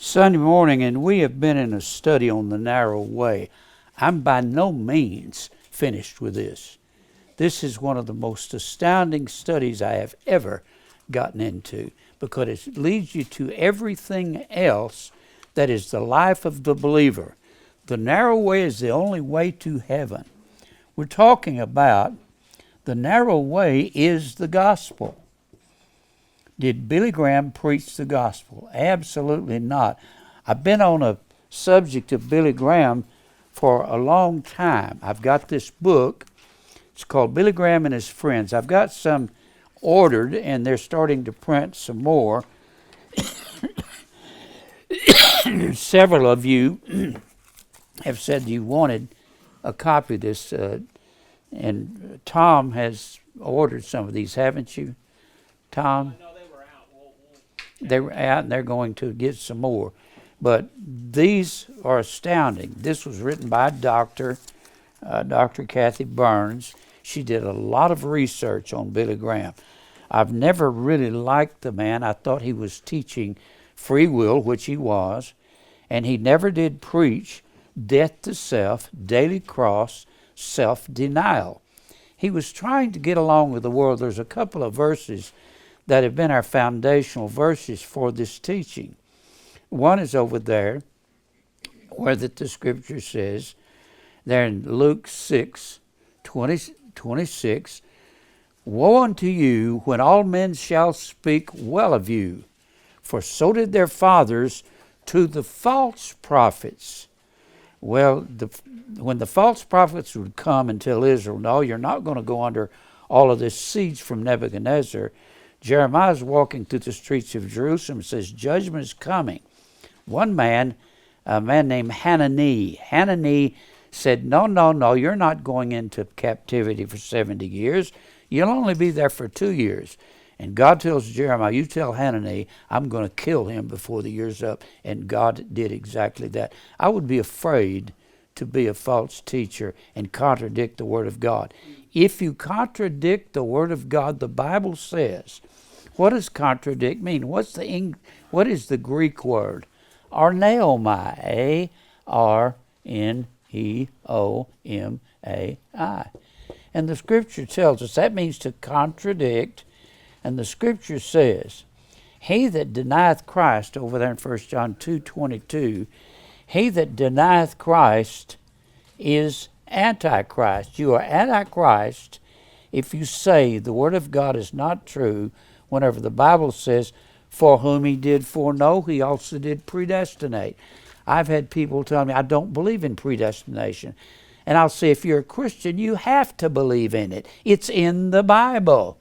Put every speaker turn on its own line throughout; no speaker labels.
Sunday morning, and we have been in a study on the narrow way. I'm by no means finished with this. This is one of the most astounding studies I have ever gotten into, because it leads you to everything else that is the life of the believer. The narrow way is the only way to heaven. We're talking about the narrow way is the gospel. Did Billy Graham preach the gospel? Absolutely not. I've been on a subject of Billy Graham for a long time. I've got this book. It's called Billy Graham and His Friends. I've got some ordered, and they're starting to print some more. Several of you have said you wanted a copy of this, and Tom has ordered some of these, haven't you, Tom?
No, they were out.
They were out, and they're going to get some more. But these are astounding. This was written by Dr. Kathy Burns. She did a lot of research on Billy Graham. I've never really liked the man. I thought he was teaching free will, which he was, and he never did preach death to self, daily cross, self-denial. He was trying to get along with the world. There's a couple of verses that have been our foundational verses for this teaching. One is over there, where the scripture says, there in Luke 6:26, woe unto you when all men shall speak well of you, for so did their fathers to the false prophets. Well, when the false prophets would come and tell Israel, no, you're not going to go under all of this siege from Nebuchadnezzar, Jeremiah is walking through the streets of Jerusalem and says, judgment is coming. One man, a man named Hanani said, no, you're not going into captivity for 70 years. You'll only be there for 2 years. And God tells Jeremiah, you tell Hanani, I'm going to kill him before the year's up. And God did exactly that. I would be afraid to be a false teacher and contradict the Word of God. If you contradict the Word of God, the Bible says, what does contradict mean? What is the Greek word? Arneomai, A-R-N-E-O-M-A-I. And the Scripture tells us that means to contradict. And the Scripture says, he that denieth Christ, over there in 1 John 2:22, he that denieth Christ is Antichrist. You are Antichrist if you say the Word of God is not true, whenever the Bible says, for whom he did foreknow, he also did predestinate. I've had people tell me, I don't believe in predestination. And I'll say, if you're a Christian, you have to believe in it. It's in the Bible.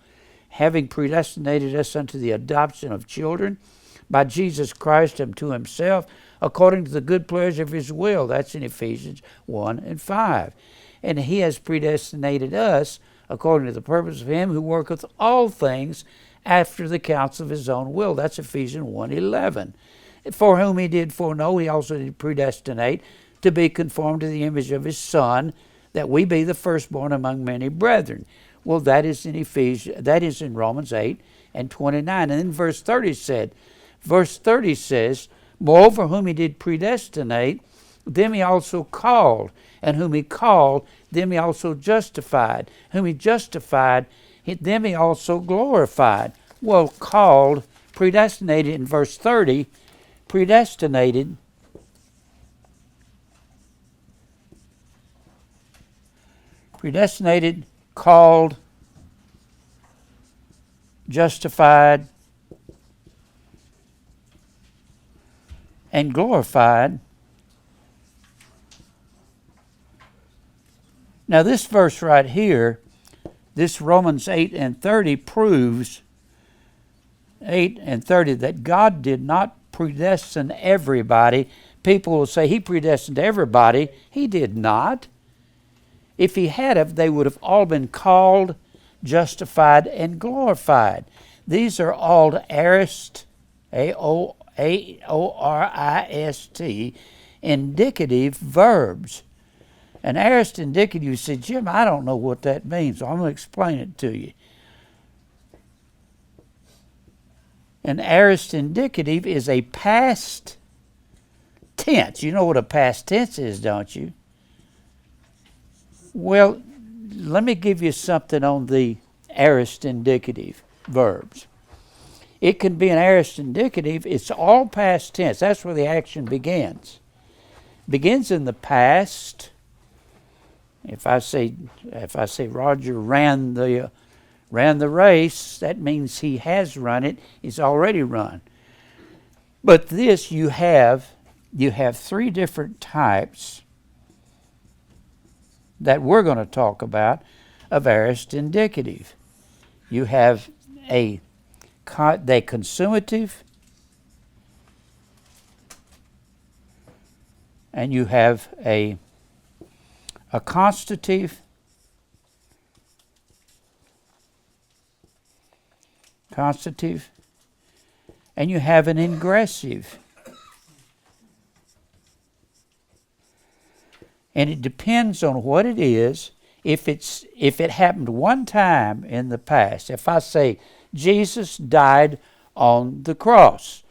Having predestinated us unto the adoption of children by Jesus Christ unto himself, according to the good pleasure of his will. That's in Ephesians 1:5. And he has predestinated us according to the purpose of him who worketh all things after the counsel of his own will. That's Ephesians 1:11. For whom he did foreknow, he also did predestinate to be conformed to the image of his Son, that we be the firstborn among many brethren. Well, that is in Romans 8:29. And then verse 30 says, moreover, whom he did predestinate, them he also called. And whom he called, them he also justified. Whom he justified, them he also glorified. Well, called, predestinated in verse 30, predestinated, called, justified, and glorified. Now this verse right here, this Romans 8:30 proves, 8:30, that God did not predestine everybody. People will say he predestined everybody. He did not. If he had have, they would have all been called, justified, and glorified. These are all aorist, A-O-R-I-S-T, indicative verbs. An aorist indicative, you say, Jim, I don't know what that means, so I'm going to explain it to you. An aorist indicative is a past tense. You know what a past tense is, don't you? Well, let me give you something on the aorist indicative verbs. It can be an aorist indicative. It's all past tense. That's where the action begins. Begins in the past. If I say Roger ran the race, that means he has run it. He's already run. But this you have three different types that we're going to talk about of aorist indicative. You have the consumative, and you have a constative, and you have an ingressive. And it depends on what it is. If it happened one time in the past, if I say Jesus died on the cross,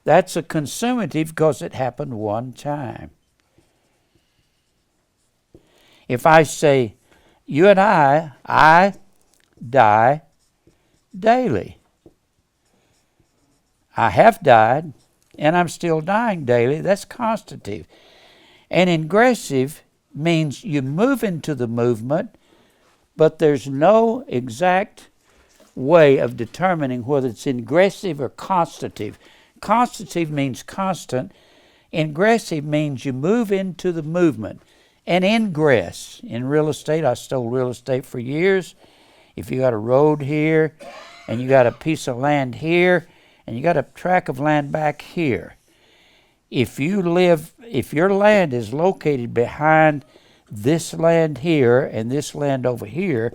that's a consumative because it happened one time. If I say you and I die daily. I have died, and I'm still dying daily. That's constative. And ingressive means you move into the movement, but there's no exact way of determining whether it's ingressive or constative. Constative means constant. Ingressive means you move into the movement. And ingress. In real estate, I stole real estate for years. If you got a road here, and you got a piece of land here, and you got a tract of land back here, if your land is located behind this land here and this land over here,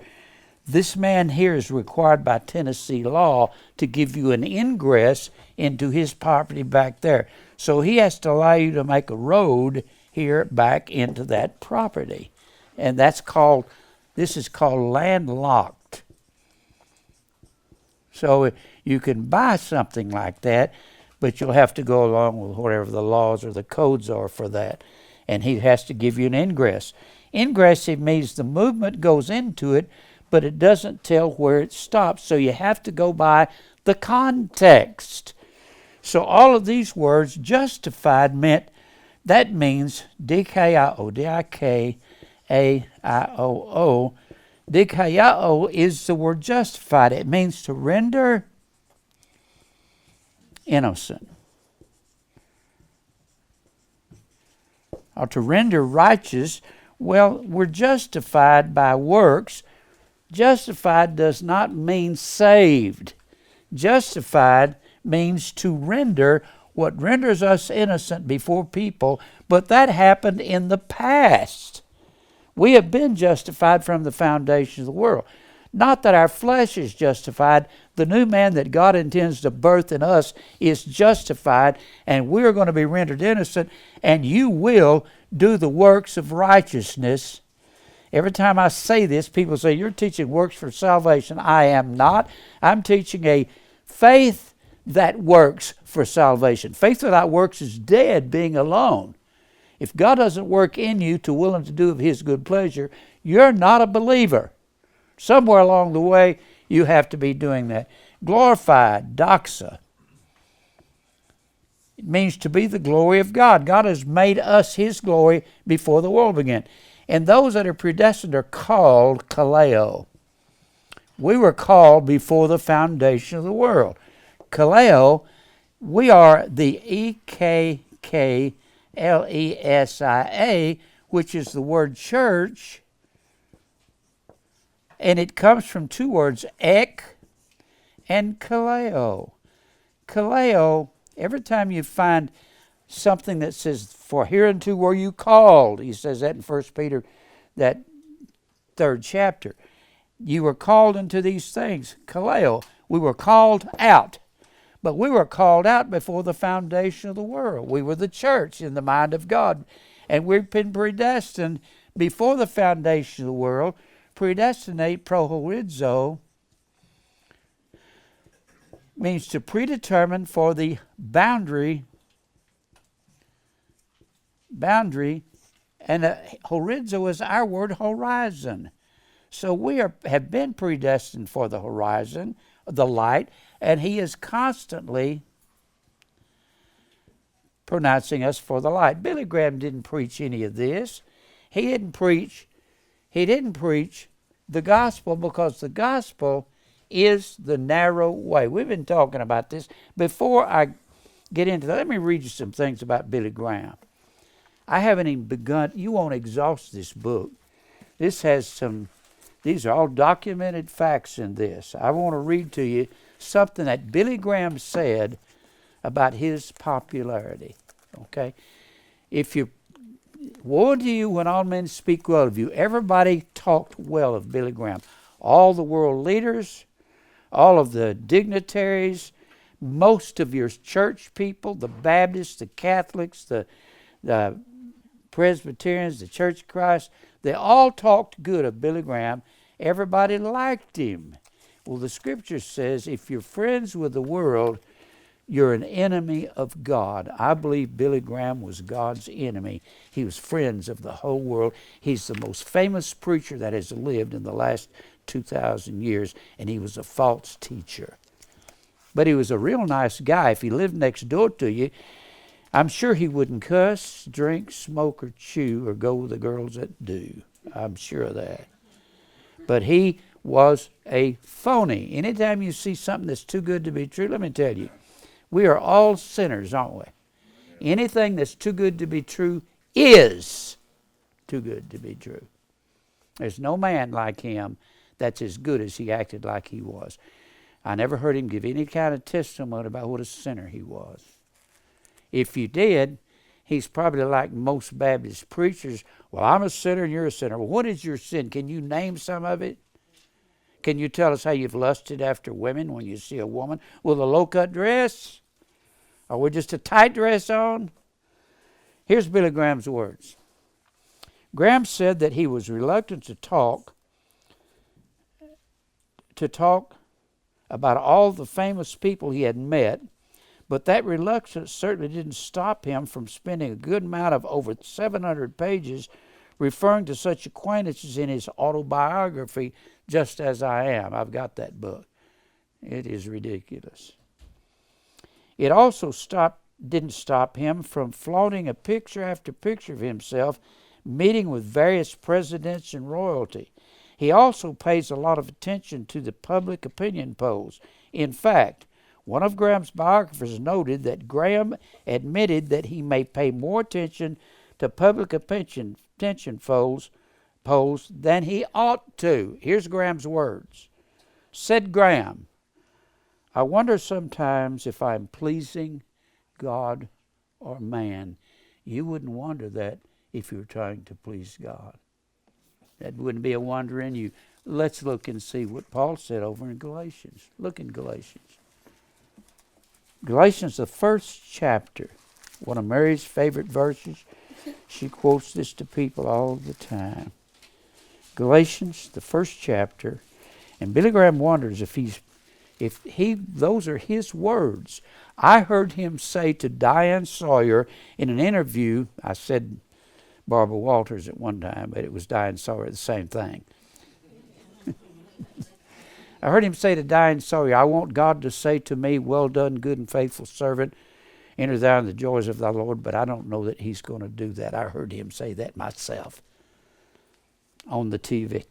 this man here is required by Tennessee law to give you an ingress into his property back there. So he has to allow you to make a road here back into that property. And this is called landlocked. So you can buy something like that, but you'll have to go along with whatever the laws or the codes are for that. And he has to give you an ingress. Ingressive means the movement goes into it, but it doesn't tell where it stops. So you have to go by the context. So all of these words, justified means dikaiao, D-I-K-A-I-O-O. Dikaiao is the word justified. It means to render innocent, or to render righteous. Well, we're justified by works. Justified does not mean saved. Justified means to render what renders us innocent before people, but that happened in the past. We have been justified from the foundation of the world. Not that our flesh is justified. The new man that God intends to birth in us is justified, and we're going to be rendered innocent, and you will do the works of righteousness. Every time I say this, people say, you're teaching works for salvation. I am not. I'm teaching a faith that works for salvation. Faith without works is dead, being alone. If God doesn't work in you to will and to do of His good pleasure, you're not a believer. Somewhere along the way, you have to be doing that. Glorified, doxa. It means to be the glory of God. God has made us His glory before the world began. And those that are predestined are called kaleo. We were called before the foundation of the world. Kaleo, we are the E-K-K-L-E-S-I-A, which is the word church. And it comes from two words, ek and kaleo. Kaleo, every time you find something that says, for hereunto were you called, he says that in 1 Peter, that 3rd chapter. You were called into these things, kaleo. We were called out. But we were called out before the foundation of the world. We were the church in the mind of God. And we've been predestined before the foundation of the world. Predestinate, prohorizo, means to predetermine for the boundary boundary, and horizo is our word horizon. So we have been predestined for the horizon, the light, and he is constantly pronouncing us for the light. Billy Graham didn't preach any of this. He didn't preach the gospel, because the gospel is the narrow way. We've been talking about this. Before I get into that, let me read you some things about Billy Graham. I haven't even begun. You won't exhaust this book. This has these are all documented facts in this. I want to read to you something that Billy Graham said about his popularity. Okay? Woe to you when all men speak well of you. Everybody talked well of Billy Graham. All the world leaders, all of the dignitaries, most of your church people, the Baptists, the Catholics, the Presbyterians, the Church of Christ, they all talked good of Billy Graham. Everybody liked him. Well, the Scripture says if you're friends with the world, you're an enemy of God. I believe Billy Graham was God's enemy. He was friends of the whole world. He's the most famous preacher that has lived in the last 2,000 years, and he was a false teacher. But he was a real nice guy. If he lived next door to you, I'm sure he wouldn't cuss, drink, smoke, or chew, or go with the girls that do. I'm sure of that. But he was a phony. Anytime you see something that's too good to be true, let me tell you, we are all sinners, aren't we? Anything that's too good to be true is too good to be true. There's no man like him that's as good as he acted like he was. I never heard him give any kind of testimony about what a sinner he was. If you did, he's probably like most Baptist preachers. Well, I'm a sinner and you're a sinner. Well, what is your sin? Can you name some of it? Can you tell us how you've lusted after women when you see a woman with a low-cut dress? Or with just a tight dress on? Here's Billy Graham's words. Graham said that he was reluctant to talk about all the famous people he had met, but that reluctance certainly didn't stop him from spending a good amount of over 700 pages referring to such acquaintances in his autobiography, Just As I Am. I've got that book. It is ridiculous. It also didn't stop him from flaunting a picture after picture of himself, meeting with various presidents and royalty. He also pays a lot of attention to the public opinion polls. In fact, one of Graham's biographers noted that Graham admitted that he may pay more attention to public opinion polls than he ought to. Here's Graham's words. Said Graham, I wonder sometimes if I'm pleasing God or man. You wouldn't wonder that if you were trying to please God. That wouldn't be a wonder in you. Let's look and see what Paul said over in Galatians. Look in Galatians. Galatians, the first chapter. One of Mary's favorite verses. She quotes this to people all the time. Galatians, the first chapter. And Billy Graham wonders if those are his words. I heard him say to Diane Sawyer in an interview, I said Barbara Walters at one time, but it was Diane Sawyer, the same thing. I heard him say to Diane Sawyer, I want God to say to me, well done, good and faithful servant, enter thou in the joys of thy Lord, but I don't know that he's going to do that. I heard him say that myself on the TV.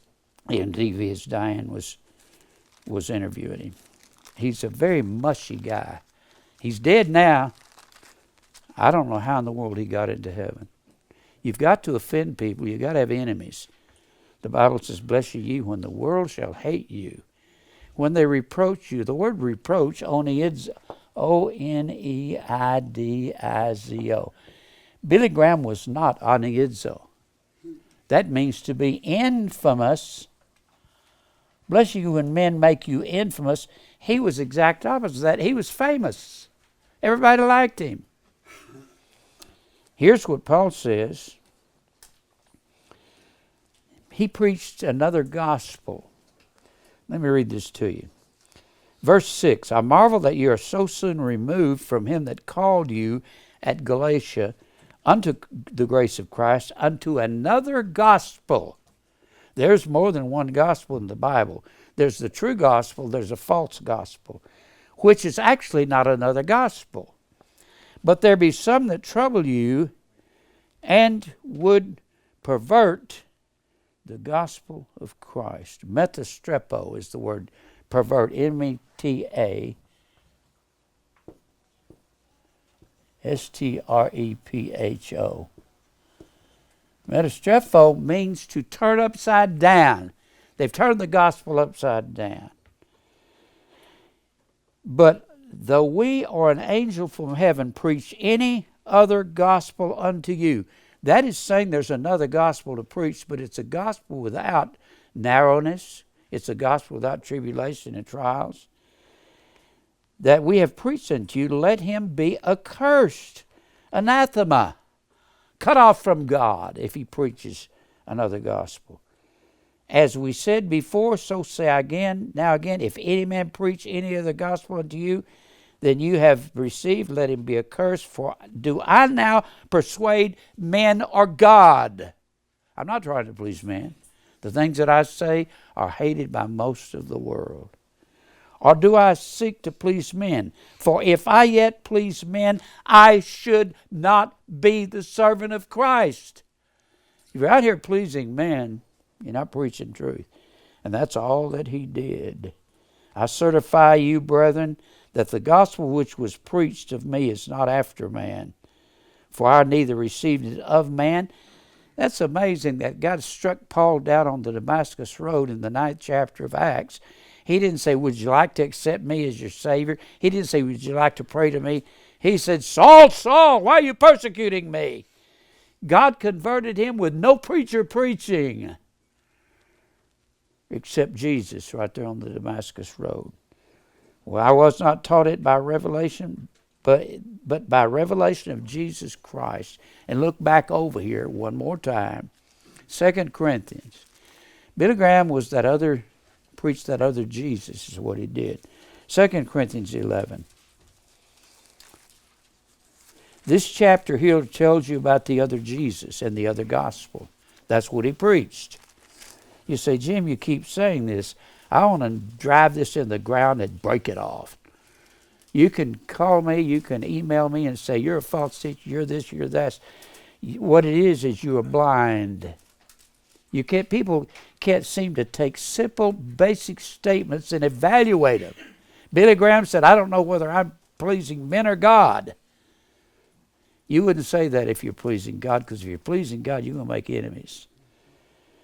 On TV as Diane was interviewing him. He's a very mushy guy. He's dead now. I don't know how in the world he got into heaven. You've got to offend people. You've got to have enemies. The Bible says, bless ye when the world shall hate you. When they reproach you, the word reproach, oneidzo, oneidizo. Billy Graham was not oneidzo. That means to be infamous. Bless you when men make you infamous. He was exact opposite of that. He was famous. Everybody liked him. Here's what Paul says. He preached another gospel. Let me read this to you. Verse 6, I marvel that you are so soon removed from him that called you at Galatia unto the grace of Christ, unto another gospel. There's more than one gospel in the Bible. There's the true gospel, there's a false gospel, which is actually not another gospel. But there be some that trouble you and would pervert the gospel of Christ. Metastrepo is the word pervert. Metastrepo. Metastrepo means to turn upside down. They've turned the gospel upside down. But though we or an angel from heaven preach any other gospel unto you. That is saying there's another gospel to preach, but it's a gospel without narrowness. It's a gospel without tribulation and trials. That we have preached unto you, let him be accursed, anathema, cut off from God if he preaches another gospel. As we said before, so say I again, now again, if any man preach any other gospel unto you, then you have received, let him be accursed. For do I now persuade men or God? I'm not trying to please men. The things that I say are hated by most of the world. Or do I seek to please men? For if I yet please men, I should not be the servant of Christ. If you're out here pleasing men, you're not preaching truth. And that's all that he did. I certify you, brethren, that the gospel which was preached of me is not after man. For I neither received it of man. That's amazing that God struck Paul down on the Damascus Road in the 9th chapter of Acts. He didn't say, would you like to accept me as your Savior? He didn't say, would you like to pray to me? He said, Saul, Saul, why are you persecuting me? God converted him with no preacher preaching except Jesus right there on the Damascus Road. Well, I was not taught it by revelation, but by revelation of Jesus Christ. And look back over here one more time. 2 Corinthians. Billy Graham was preached that other Jesus is what he did. 2 Corinthians 11. This chapter here tells you about the other Jesus and the other gospel. That's what he preached. You say, Jim, you keep saying this. I want to drive this in the ground and break it off. You can call me, you can email me and say, you're a false teacher, you're this, you're that. What it is you are blind. People can't seem to take simple, basic statements and evaluate them. Billy Graham said, I don't know whether I'm pleasing men or God. You wouldn't say that if you're pleasing God, because if you're pleasing God, you're going to make enemies.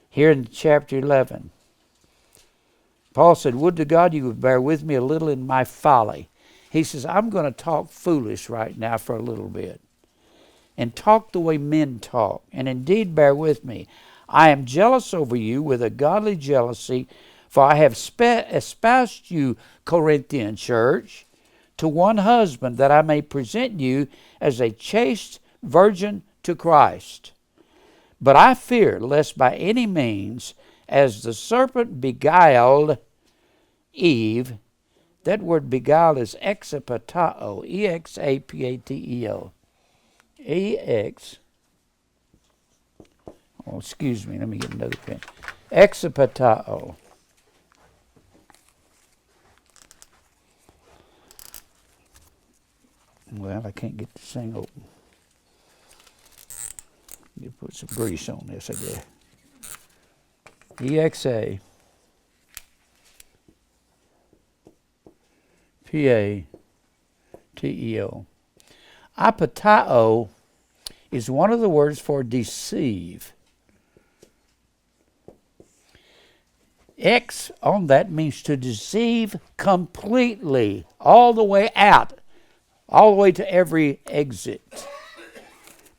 Here in chapter 11, Paul said, would to God you would bear with me a little in my folly. He says, I'm going to talk foolish right now for a little bit. And talk the way men talk. And indeed bear with me. I am jealous over you with a godly jealousy, for I have espoused you, Corinthian church, to one husband, that I may present you as a chaste virgin to Christ. But I fear lest by any means, as the serpent beguiled Eve, that word beguiled is exapatao, E-X-A-P-A-T-E-O. Excuse me, let me get another pen. Exapatao. Well, I can't get this thing open. You put some grease on this, I guess. E-X-A-P-A-T-E-O. Apatao is one of the words for deceive. X on that means to deceive completely, all the way out, all the way to every exit.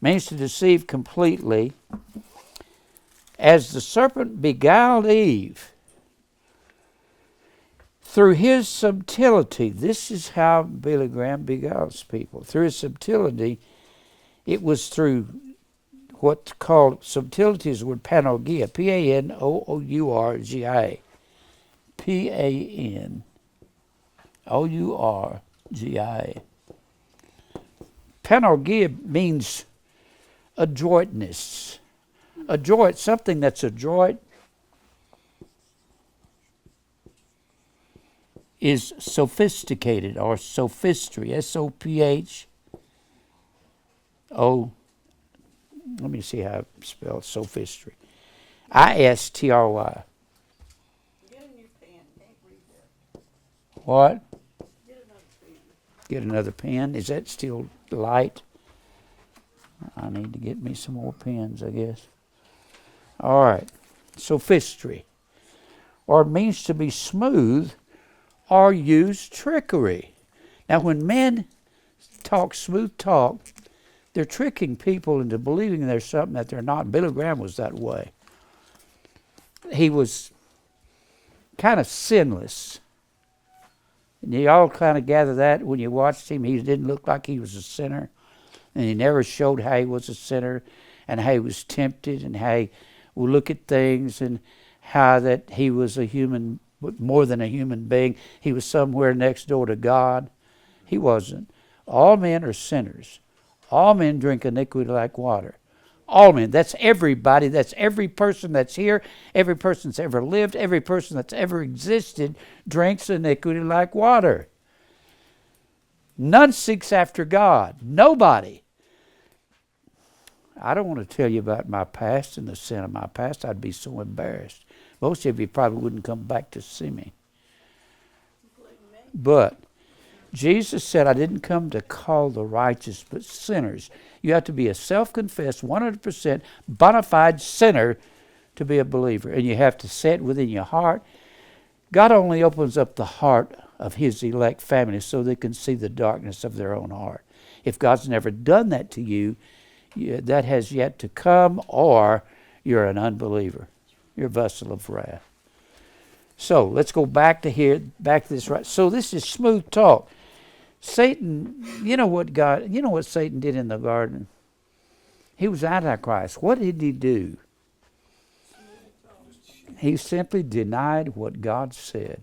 Means to deceive completely. As the serpent beguiled Eve through his subtlety. This is how Billy Graham beguiles people. Through his subtlety, it was through what's called subtlety is the word panourgia, P-A-N-O-O-U-R-G-I-A. P-A-N-O-U-R-G-I-A. Panourgia means adroitness. Adroit, something that's adroit, is sophisticated or sophistry. S-O-P-H-O. Let me see how I spell sophistry. I-S-T-R-Y.
Get a new pen. Can't read that.
What?
Get another pen.
Get another pen. Is that still light? I need to get me some more pens, I guess. All right. Sophistry. Or it means to be smooth or use trickery. Now, when men talk smooth talk, they're tricking people into believing there's something that they're not. Billy Graham was that way. He was kind of sinless. And you all kind of gather that when you watched him. He didn't look like he was a sinner. And he never showed how he was a sinner and how he was tempted and how he would look at things and how that he was a human, more than a human being. He was somewhere next door to God. He wasn't. All men are sinners. All men drink iniquity like water. All men. That's everybody. That's every person that's here. Every person that's ever lived. Every person that's ever existed drinks iniquity like water. None seeks after God. Nobody. I don't want to tell you about my past and the sin of my past. I'd be so embarrassed. Most of you probably wouldn't come back to see me. But Jesus said, I didn't come to call the righteous, but sinners. You have to be a self-confessed, 100% bona fide sinner to be a believer. And you have to say it within your heart. God only opens up the heart of his elect family so they can see the darkness of their own heart. If God's never done that to you, that has yet to come, or you're an unbeliever. You're a vessel of wrath. So let's go back to here, back to this. Right. So this is smooth talk. Satan, you know what Satan did in the garden? He was Antichrist. What did he do? He simply denied what God said.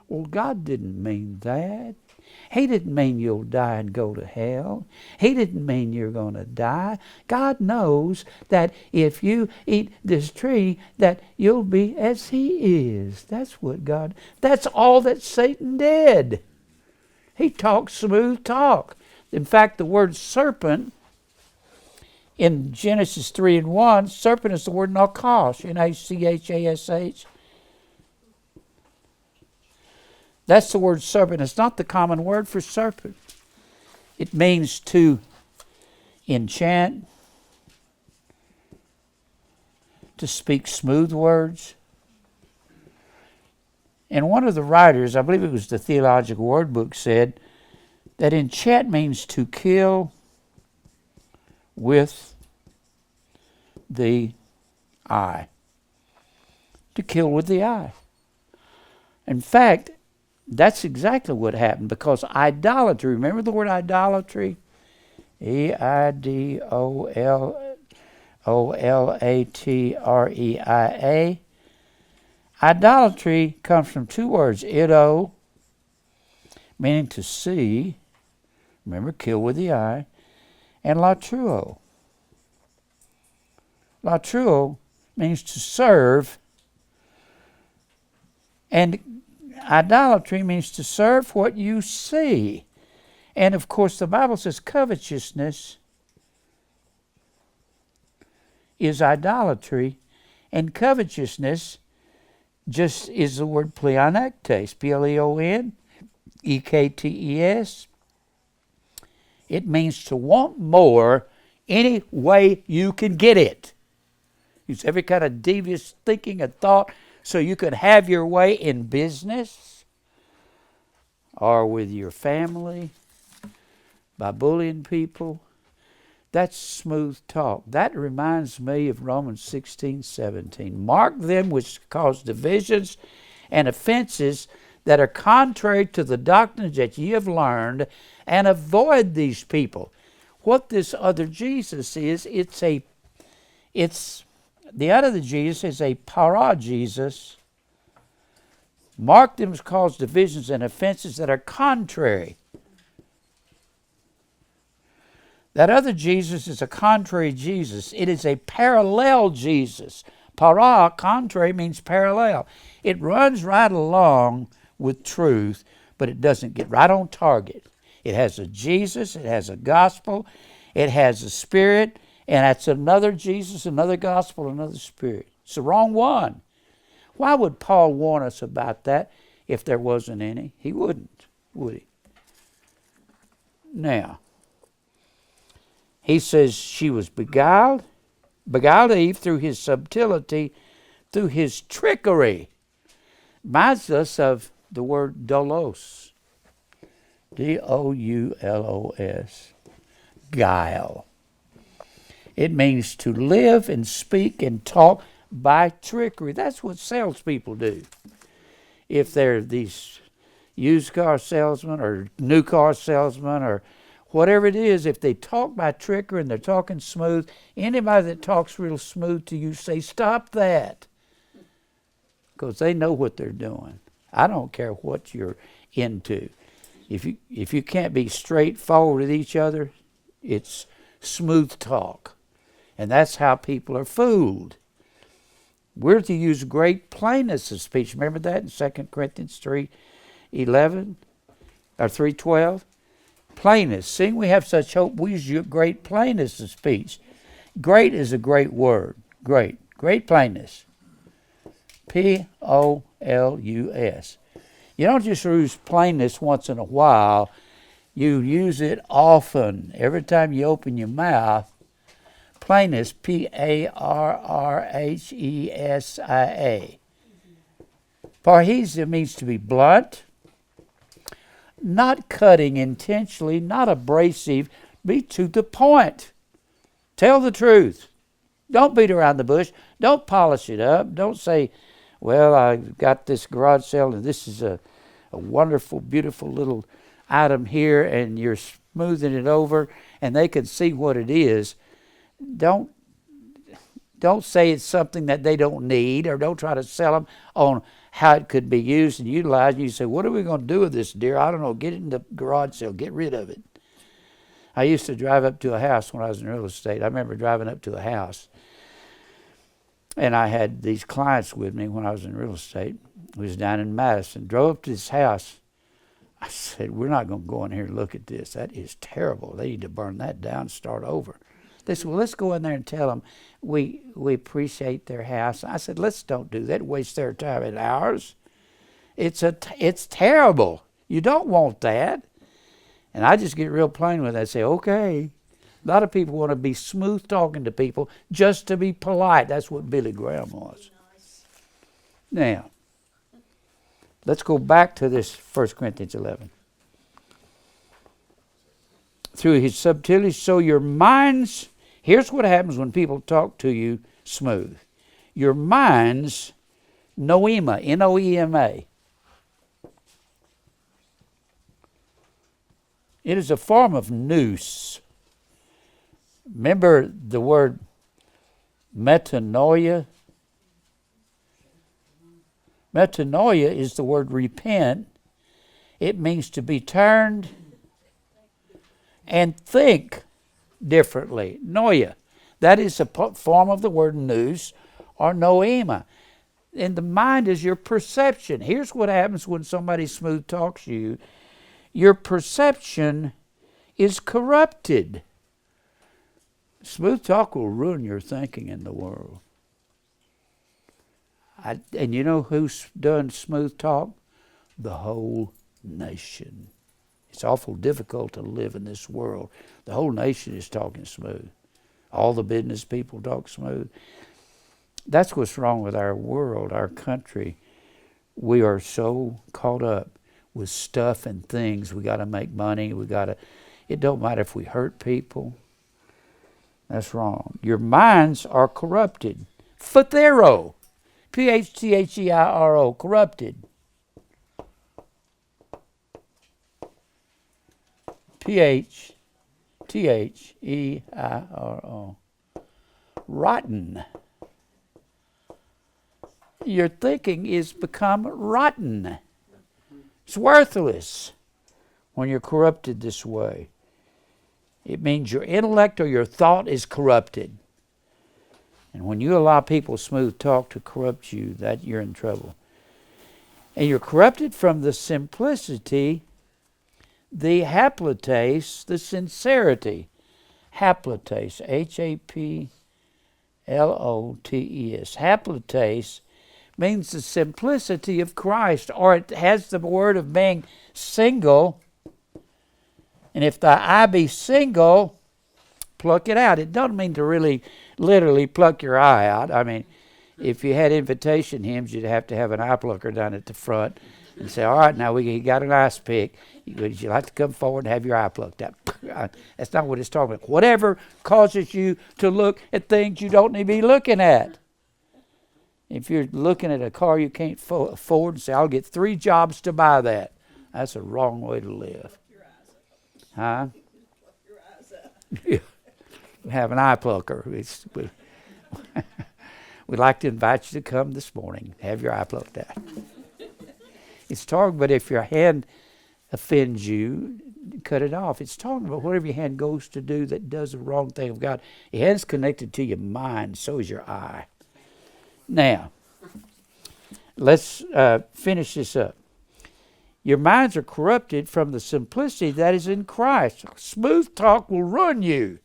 Well, God didn't mean that. He didn't mean you'll die and go to hell. He didn't mean you're going to die. God knows that if you eat this tree, that you'll be as he is. That's all that Satan did. He talked smooth talk. In fact, the word serpent in Genesis 3:1, serpent is the word nachash, N-A-C-H-A-S-H. That's the word serpent. It's not the common word for serpent. It means to enchant, to speak smooth words. And one of the writers, I believe it was the Theological Word Book, said that enchant means to kill with the eye. To kill with the eye. In fact, that's exactly what happened, because idolatry, remember the word idolatry? E-I-D-O-L-O-L-A-T-R-E-I-A. Idolatry comes from two words, ido, meaning to see, remember, kill with the eye, and latruo. Latruo means to serve, and idolatry means to serve what you see. And of course, the Bible says covetousness is idolatry, and covetousness just is the word pleonektes, P-L-E-O-N-E-K-T-E-S. It means to want more any way you can get it. Use every kind of devious thinking and thought so you could have your way in business or with your family by bullying people. That's smooth talk. That reminds me of Romans 16:17. Mark them which cause divisions and offenses that are contrary to the doctrines that ye have learned, and avoid these people. What this other Jesus is, the other Jesus is a para Jesus. Mark them which cause divisions and offenses that are contrary. That other Jesus is a contrary Jesus. It is a parallel Jesus. Para, contrary, means parallel. It runs right along with truth, but it doesn't get right on target. It has a Jesus, it has a gospel, it has a spirit, and that's another Jesus, another gospel, another spirit. It's the wrong one. Why would Paul warn us about that if there wasn't any? He wouldn't, would he? Now, he says she was beguiled Eve through his subtlety, through his trickery. Reminds us of the word doulos. D-O-U-L-O-S. Guile. It means to live and speak and talk by trickery. That's what salespeople do. If they're these used car salesmen or new car salesmen or whatever it is, if they talk by trickery and they're talking smooth, anybody that talks real smooth to you, say, stop that. Because they know what they're doing. I don't care what you're into. If you can't be straightforward with each other, it's smooth talk. And that's how people are fooled. We're to use great plainness of speech. Remember that in 2 Corinthians 3:11 or 3:12? Plainness. Seeing we have such hope, we use great plainness of speech. Great is a great word. Great. Great plainness. P-O-L-U-S. You don't just use plainness once in a while. You use it often. Every time you open your mouth, plainness, P-A-R-R-H-E-S-I-A. Parrhesia means to be blunt, not cutting intentionally, not abrasive, be to the point. Tell the truth. Don't beat around the bush. Don't polish it up. Don't say, well, I got this garage sale and this is a wonderful, beautiful little item here and you're smoothing it over and they can see what it is. Don't say it's something that they don't need, or don't try to sell them on how it could be used and utilized. And you say, what are we going to do with this, dear? I don't know. Get it in the garage sale. Get rid of it. I used to drive up to a house when I was in real estate. I remember driving up to a house, and I had these clients with me when I was in real estate. We was down in Madison. Drove up to this house. I said, we're not going to go in here and look at this. That is terrible. They need to burn that down and start over. They said, well, let's go in there and tell them we appreciate their house. I said, let's don't do that. Waste their time and ours. It's terrible. You don't want that. And I just get real plain with it. I say, okay. A lot of people want to be smooth talking to people just to be polite. That's what Billy Graham was. Now, let's go back to this 1 Corinthians 11. Through his subtlety, so your minds... Here's what happens when people talk to you smooth. Your mind's noema, N-O-E-M-A. It is a form of nous. Remember the word metanoia? Metanoia is the word repent. It means to be turned and think differently. Noia. That is a form of the word nous or noema. And the mind is your perception. Here's what happens when somebody smooth talks you. Your perception is corrupted. Smooth talk will ruin your thinking in the world. And you know who's done smooth talk? The whole nation. It's awful difficult to live in this world. The whole nation is talking smooth. All the business people talk smooth. That's what's wrong with our world, our country. We are so caught up with stuff and things. We got to make money. It don't matter if we hurt people. That's wrong. Your minds are corrupted. Phathero. P-H-T-H-E-I-R-O. Corrupted. P-H-T-H-E-I-R-O. Rotten. Your thinking is become rotten. It's worthless when you're corrupted this way. It means your intellect or your thought is corrupted. And when you allow people's smooth talk to corrupt you, that you're in trouble. And you're corrupted from the simplicity, the haplotase, the sincerity. Haplotase, H-A-P-L-O-T-E-S. Haplotase means the simplicity of Christ, or it has the word of being single. And if thy eye be single, pluck it out. It doesn't mean to really literally pluck your eye out. I mean, if you had invitation hymns, you'd have to have an eye plucker down at the front and say, all right, now we got an ice pick. Would you like to come forward and have your eye plucked out? That's not what it's talking about. Whatever causes you to look at things you don't need to be looking at. If you're looking at a car you can't afford and say, I'll get 3 jobs to buy that. That's a wrong way to live. Huh? Have an eye plucker. We'd like to invite you to come this morning. Have your eye plucked out. It's talking about if your hand offends you, cut it off. It's talking about whatever your hand goes to do that does the wrong thing of God. Your hand's connected to your mind, so is your eye. Now, let's finish this up. Your minds are corrupted from the simplicity that is in Christ. Smooth talk will ruin you.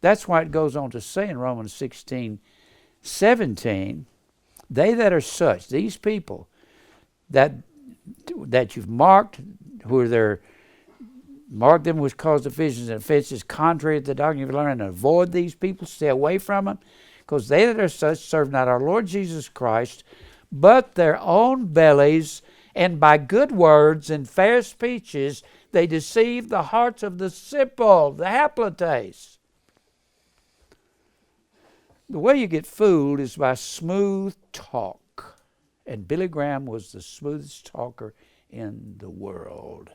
That's why it goes on to say in Romans 16:17, they that are such, these people that you've marked, who they're mark them which cause divisions and offenses contrary to the doctrine you've learned, and avoid these people, stay away from them, because they that are such serve not our Lord Jesus Christ, but their own bellies, and by good words and fair speeches they deceive the hearts of the simple, the haplotase. The way you get fooled is by smooth talk. And Billy Graham was the smoothest talker in the world.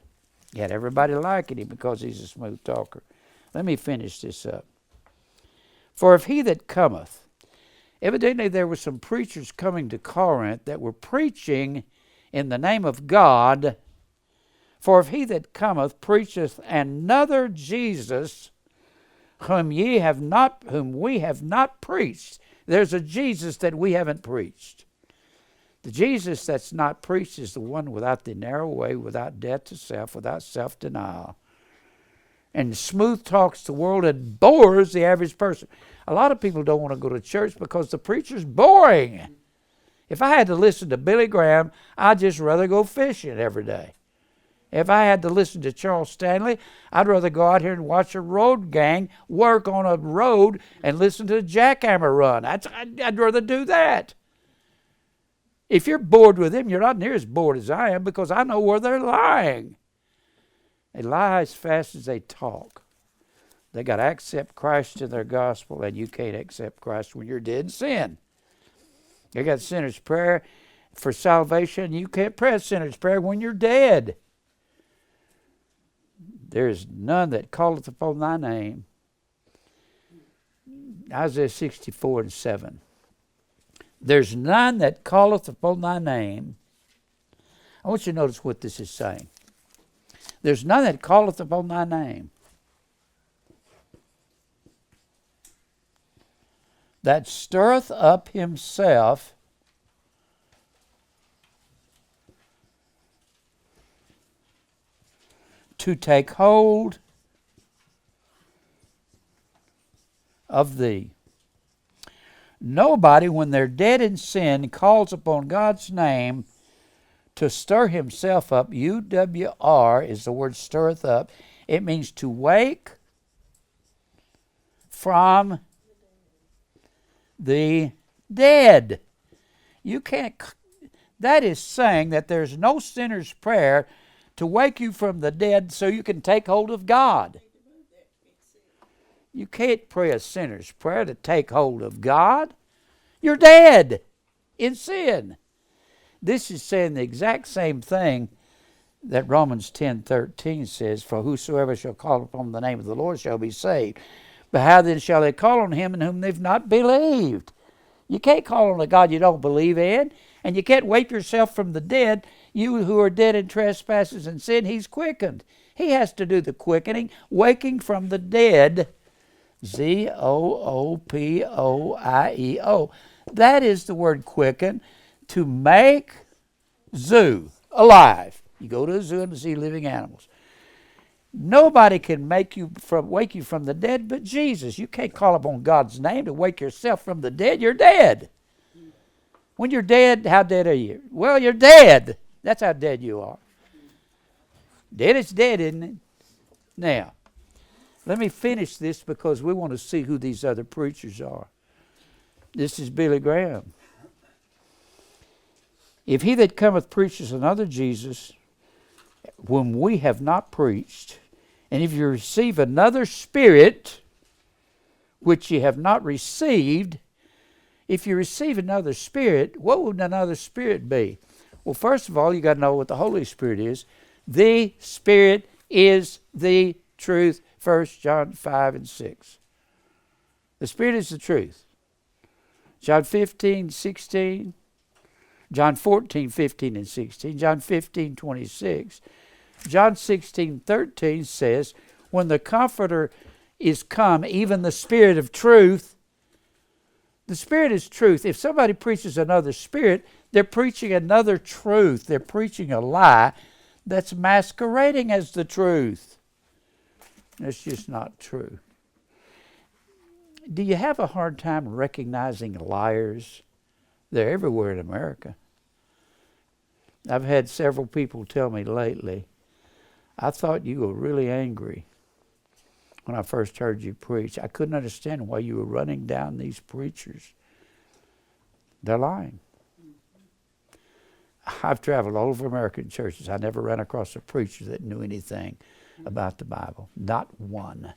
He had everybody liking him because he's a smooth talker. Let me finish this up. For if he that cometh, evidently there were some preachers coming to Corinth that were preaching in the name of God. For if he that cometh preacheth another Jesus, whom we have not preached. There's a Jesus that we haven't preached. The Jesus that's not preached is the one without the narrow way, without death to self, without self-denial. And smooth talks the world and bores the average person. A lot of people don't want to go to church because the preacher's boring. If I had to listen to Billy Graham, I'd just rather go fishing every day. If I had to listen to Charles Stanley, I'd rather go out here and watch a road gang work on a road and listen to a jackhammer run. I'd rather do that. If you're bored with him, you're not near as bored as I am, because I know where they're lying. They lie as fast as they talk. They got to accept Christ in their gospel, and you can't accept Christ when you're dead in sin. They got sinner's prayer for salvation. You can't pray a sinner's prayer when you're dead. There is none that calleth upon thy name. Isaiah 64:7. There's none that calleth upon thy name. I want you to notice what this is saying. There's none that calleth upon thy name, that stirreth up himself to take hold of thee. Nobody, when they're dead in sin, calls upon God's name to stir himself up. U-W-R is the word stirreth up. It means to wake from the dead. You can't. That is saying that there's no sinner's prayer to wake you from the dead so you can take hold of God. You can't pray a sinner's prayer to take hold of God. You're dead in sin. This is saying the exact same thing that Romans 10:13 says, for whosoever shall call upon the name of the Lord shall be saved. But how then shall they call on him in whom they've not believed? You can't call on a God you don't believe in, and you can't wake yourself from the dead. You who are dead in trespasses and sin, he's quickened. He has to do the quickening, waking from the dead. Zoopoieo. That is the word quicken, to make zoo alive. You go to a zoo and see living animals. Nobody can wake you from the dead but Jesus. You can't call upon God's name to wake yourself from the dead. You're dead. When you're dead, how dead are you? Well, you're dead. That's how dead you are. Dead is dead, isn't it? Now, let me finish this because we want to see who these other preachers are. This is Billy Graham. If he that cometh preaches another Jesus, whom we have not preached, and if you receive another spirit, which ye have not received, if you receive another spirit, what would another spirit be? Well, first of all, you got to know what the Holy Spirit is. The Spirit is the truth. 1 John 5 and 6. The Spirit is the truth. John 15, 16. John 14, 15 and 16. John 15, 26. John 16, 13 says, when the Comforter is come, even the Spirit of truth. The Spirit is truth. If somebody preaches another spirit, they're preaching another truth. They're preaching a lie that's masquerading as the truth. It's just not true. Do you have a hard time recognizing liars? They're everywhere in America. I've had several people tell me lately, I thought you were really angry when I first heard you preach. I couldn't understand why you were running down these preachers. They're lying. I've traveled all over American churches. I never ran across a preacher that knew anything about the Bible. Not one.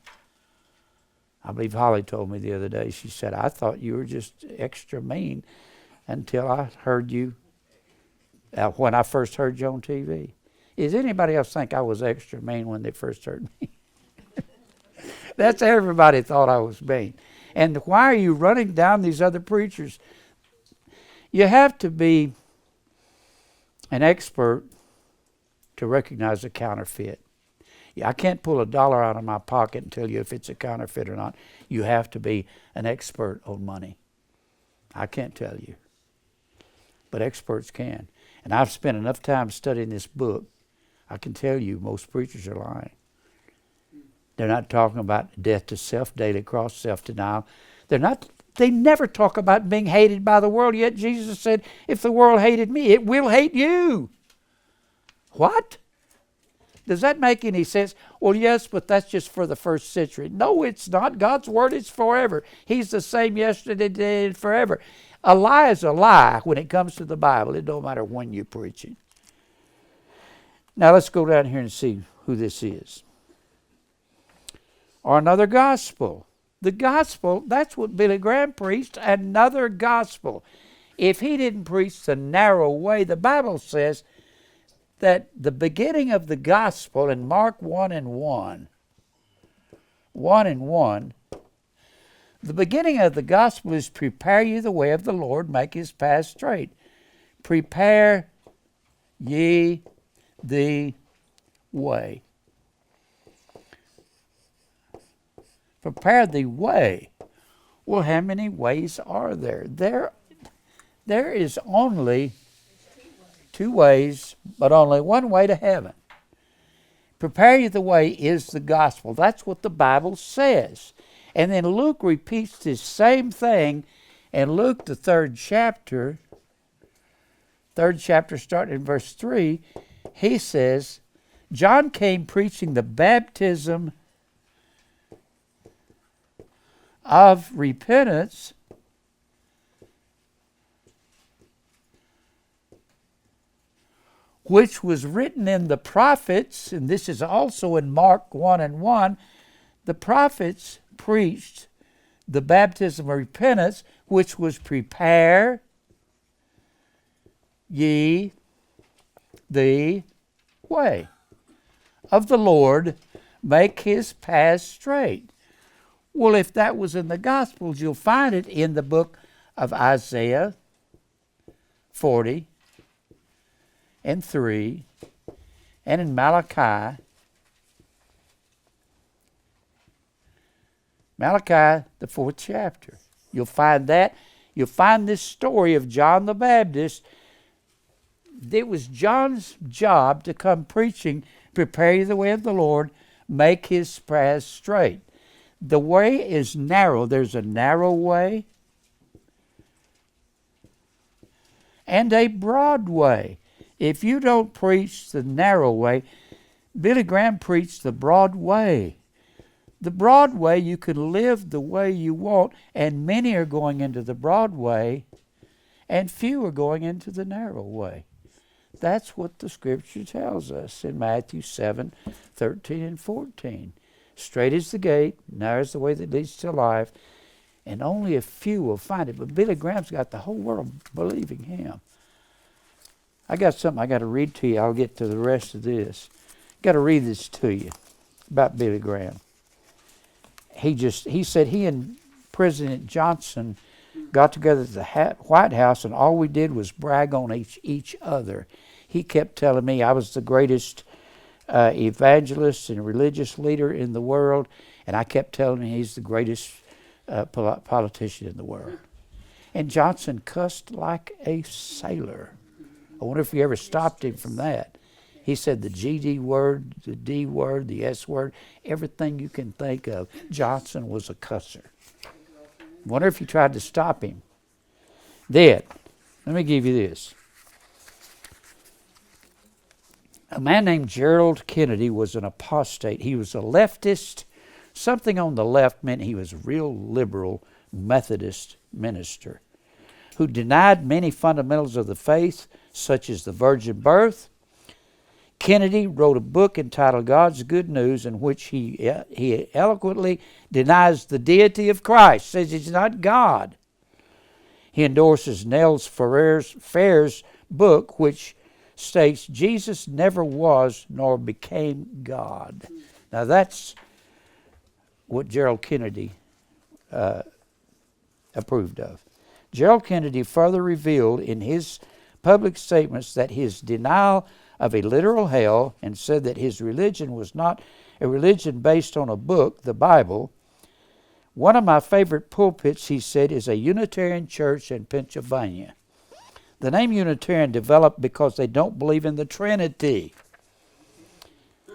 I believe Holly told me the other day, she said, I thought you were just extra mean until I heard you, when I first heard you on TV. Does anybody else think I was extra mean when they first heard me? That's everybody thought I was mean. And why are you running down these other preachers? You have to be an expert to recognize a counterfeit. I can't pull $1 out of my pocket and tell you if it's a counterfeit or not. You have to be an expert on money. I can't tell you. But experts can. And I've spent enough time studying this book, I can tell you most preachers are lying. They're not talking about death to self, daily cross, self-denial. They never talk about being hated by the world, yet Jesus said, if the world hated me, it will hate you. What? Does that make any sense? Well, yes, but that's just for the first century. No, it's not. God's word is forever. He's the same yesterday, today, and forever. A lie is a lie when it comes to the Bible. It don't matter when you preach it. Now let's go down here and see who this is. Or another gospel. The gospel, that's what Billy Graham preached, another gospel. If he didn't preach the narrow way, the Bible says that the beginning of the gospel in Mark 1 and 1, the beginning of the gospel is prepare ye the way of the Lord, make his path straight. Prepare ye the way. Prepare the way. Well, how many ways are there? There is only two ways, but only one way to heaven. Prepare you the way is the gospel. That's what the Bible says. And then Luke repeats this same thing in Luke, the third chapter starting in verse 3, he says, John came preaching the baptism of repentance which was written in the prophets, and this is also in Mark 1 and 1, the prophets preached the baptism of repentance, which was prepare ye the way of the Lord, make his path straight. Well, if that was in the Gospels, you'll find it in the book of Isaiah 40 and 3, and in Malachi Malachi, the 4th chapter. You'll find that. You'll find this story of John the Baptist. It was John's job to come preaching, prepare you the way of the Lord, make his paths straight. The way is narrow. There's a narrow way and a broad way. If you don't preach the narrow way, Billy Graham preached the broad way. The broad way, you can live the way you want, and many are going into the broad way, and few are going into the narrow way. That's what the Scripture tells us in Matthew 7:13 and 14. Straight is the gate, narrow is the way that leads to life, and only a few will find it. But Billy Graham's got the whole world believing him. I got something I got to read to you. I'll get to the rest of this. Got to read this to you about Billy Graham. He said he and President Johnson got together at the White House, and all we did was brag on each other. He kept telling me I was the greatest evangelist and religious leader in the world, and I kept telling him he's the greatest politician in the world. And Johnson cussed like a sailor. I wonder if he ever stopped him from that. He said the GD word, the D word, the S word, everything you can think of. Johnson was a cusser. Wonder if he tried to stop him. Then, let me give you this. A man named Gerald Kennedy was an apostate. He was a leftist. Something on the left meant he was a real liberal Methodist minister who denied many fundamentals of the faith, such as the virgin birth. Kennedy wrote a book entitled God's Good News, in which he eloquently denies the deity of Christ, says he's not God. He endorses Nels Ferrer's book, which states Jesus never was nor became God. Now that's what Gerald Kennedy approved of. Gerald Kennedy further revealed in his public statements that his denial of a literal hell, and said that his religion was not a religion based on a book, the Bible. One of my favorite pulpits, he said, is a Unitarian church in Pennsylvania. The name Unitarian developed because they don't believe in the Trinity.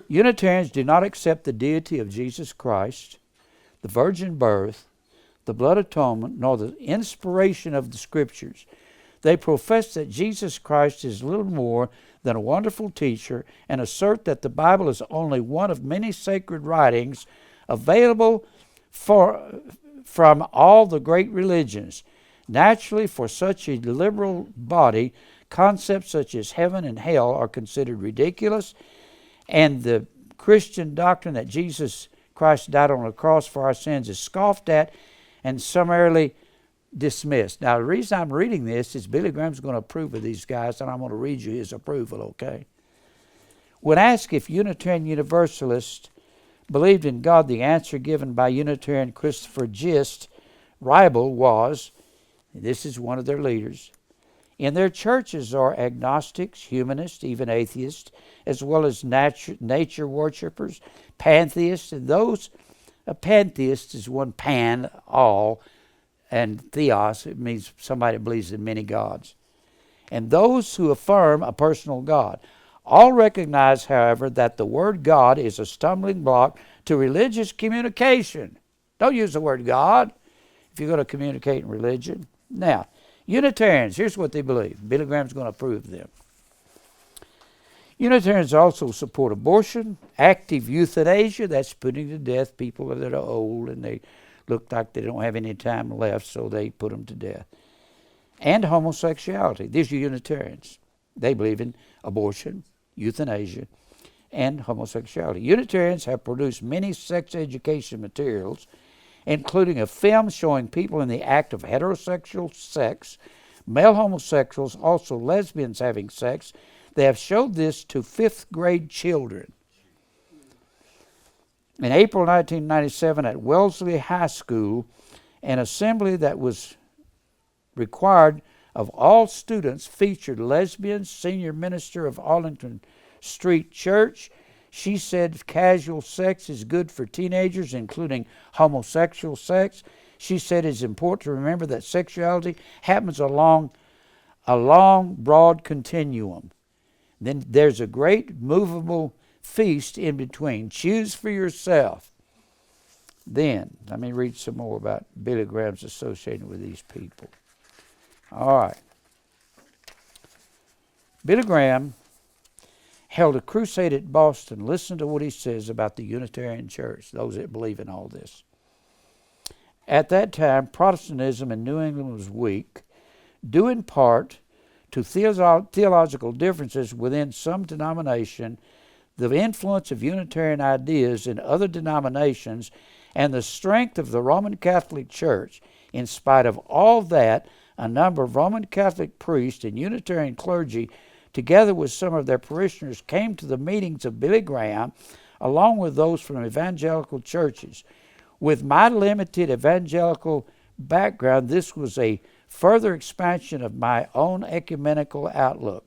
Unitarians do not accept the deity of Jesus Christ, the virgin birth, the blood atonement, nor the inspiration of the Scriptures. They profess that Jesus Christ is little more than a wonderful teacher and assert that the Bible is only one of many sacred writings available from all the great religions. Naturally, for such a liberal body, concepts such as heaven and hell are considered ridiculous, and the Christian doctrine that Jesus Christ died on the cross for our sins is scoffed at and summarily dismissed. Now, the reason I'm reading this is Billy Graham's going to approve of these guys, and I'm going to read you his approval, okay? When asked if Unitarian Universalists believed in God, the answer given by Unitarian Christopher Gist Ribel was, this is one of their leaders, in their churches are agnostics, humanists, even atheists, as well as nature worshippers, pantheists, and those, a pantheist is one pan, all, and theos, it means somebody that believes in many gods. And those who affirm a personal God. All recognize, however, that the word God is a stumbling block to religious communication. Don't use the word God if you're going to communicate in religion. Now, Unitarians, here's what they believe. Billy Graham's going to approve of them. Unitarians also support abortion, active euthanasia, that's putting to death people that are old and they look like they don't have any time left, so they put them to death. And homosexuality. These are Unitarians. They believe in abortion, euthanasia, and homosexuality. Unitarians have produced many sex education materials, including a film showing people in the act of heterosexual sex, male homosexuals, also lesbians having sex. They have showed this to 5th grade children. In April 1997 at Wellesley High School, an assembly that was required of all students featured lesbians, senior minister of Arlington Street Church. She said casual sex is good for teenagers, including homosexual sex. She said it's important to remember that sexuality happens along a long, broad continuum. Then there's a great movable feast in between. Choose for yourself. Then, let me read some more about Billy Graham's associated with these people. All right. Billy Graham held a crusade at Boston. Listen to what he says about the Unitarian Church, those that believe in all this. At that time, Protestantism in New England was weak, due in part to theological differences within some denomination, the influence of Unitarian ideas in other denominations, and the strength of the Roman Catholic Church. In spite of all that, a number of Roman Catholic priests and Unitarian clergy, together with some of their parishioners, came to the meetings of Billy Graham, along with those from evangelical churches. With my limited evangelical background, this was a further expansion of my own ecumenical outlook.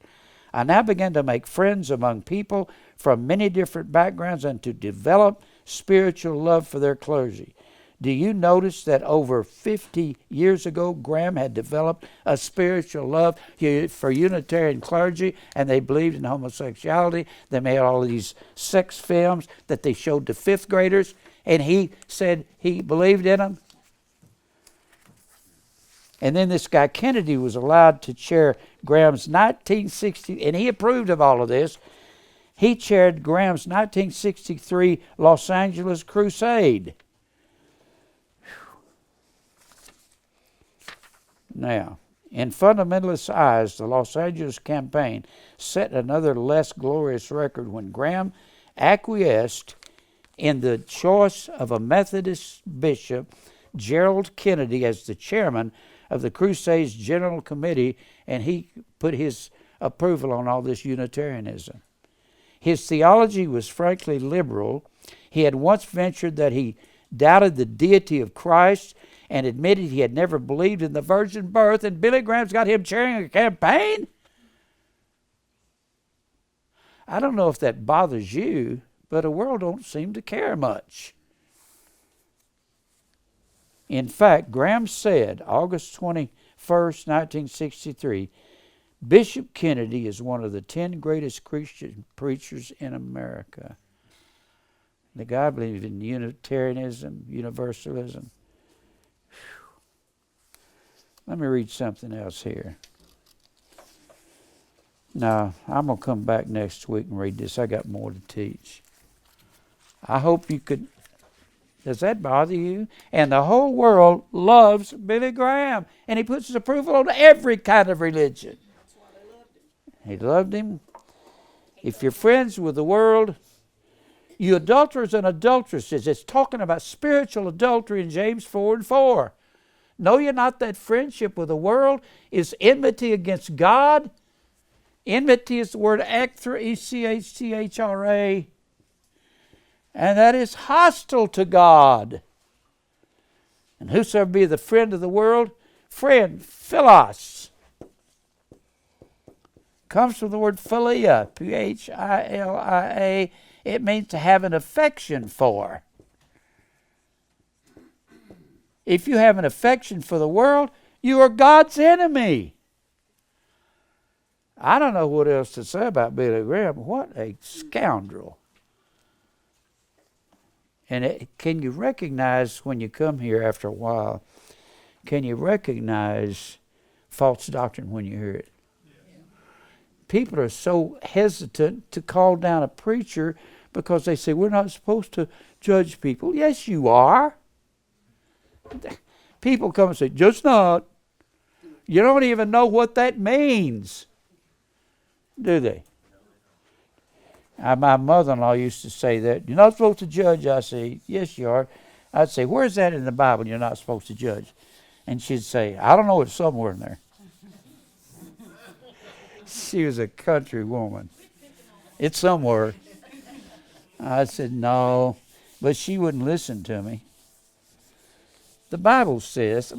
I now began to make friends among people from many different backgrounds and to develop spiritual love for their clergy. Do you notice that over 50 years ago, Graham had developed a spiritual love for Unitarian clergy, and they believed in homosexuality? They made all of these sex films that they showed to fifth graders, and he said he believed in them. And then this guy Kennedy was allowed to chair Graham's 1960, and he approved of all of this. He chaired Graham's 1963 Los Angeles crusade. Now, in fundamentalist eyes, the Los Angeles campaign set another less glorious record when Graham acquiesced in the choice of a Methodist bishop, Gerald Kennedy, as the chairman of the Crusade's General Committee, and he put his approval on all this Unitarianism. His theology was frankly liberal. He had once ventured that he doubted the deity of Christ and admitted he had never believed in the virgin birth, and Billy Graham's got him chairing a campaign? I don't know if that bothers you, but the world don't seem to care much. In fact, Graham said, August 21st, 1963, Bishop Kennedy is one of the 10 greatest Christian preachers in America. The guy believed in Unitarianism, Universalism. Whew. Let me read something else here. Now, I'm going to come back next week and read this. I got more to teach. I hope you could. Does that bother you? And the whole world loves Billy Graham, and he puts his approval on every kind of religion.
That's why they loved him.
He loved him. If you're friends with the world, you adulterers and adulteresses, it's talking about spiritual adultery in James 4:4. Know ye not that friendship with the world is enmity against God? Enmity is the word echthra, E-C-H-T-H-R-A. And that is hostile to God. And whosoever be the friend of the world, friend, philos, comes from the word philia, P-H-I-L-I-A. It means to have an affection for. If you have an affection for the world, you are God's enemy. I don't know what else to say about Billy Graham. What a scoundrel. And can you recognize when you come here after a while, can you recognize false doctrine when you hear it? Yeah. People are so hesitant to call down a preacher because they say, we're not supposed to judge people. Yes, you are. People come and say, just not. You don't even know what that means, do they? My mother-in-law used to say that. You're not supposed to judge. I say, yes, you are. I'd say, where's that in the Bible? You're not supposed to judge. And she'd say, I don't know. It's somewhere in there. She was a country woman. It's somewhere. I said, no. But she wouldn't listen to me. The Bible says,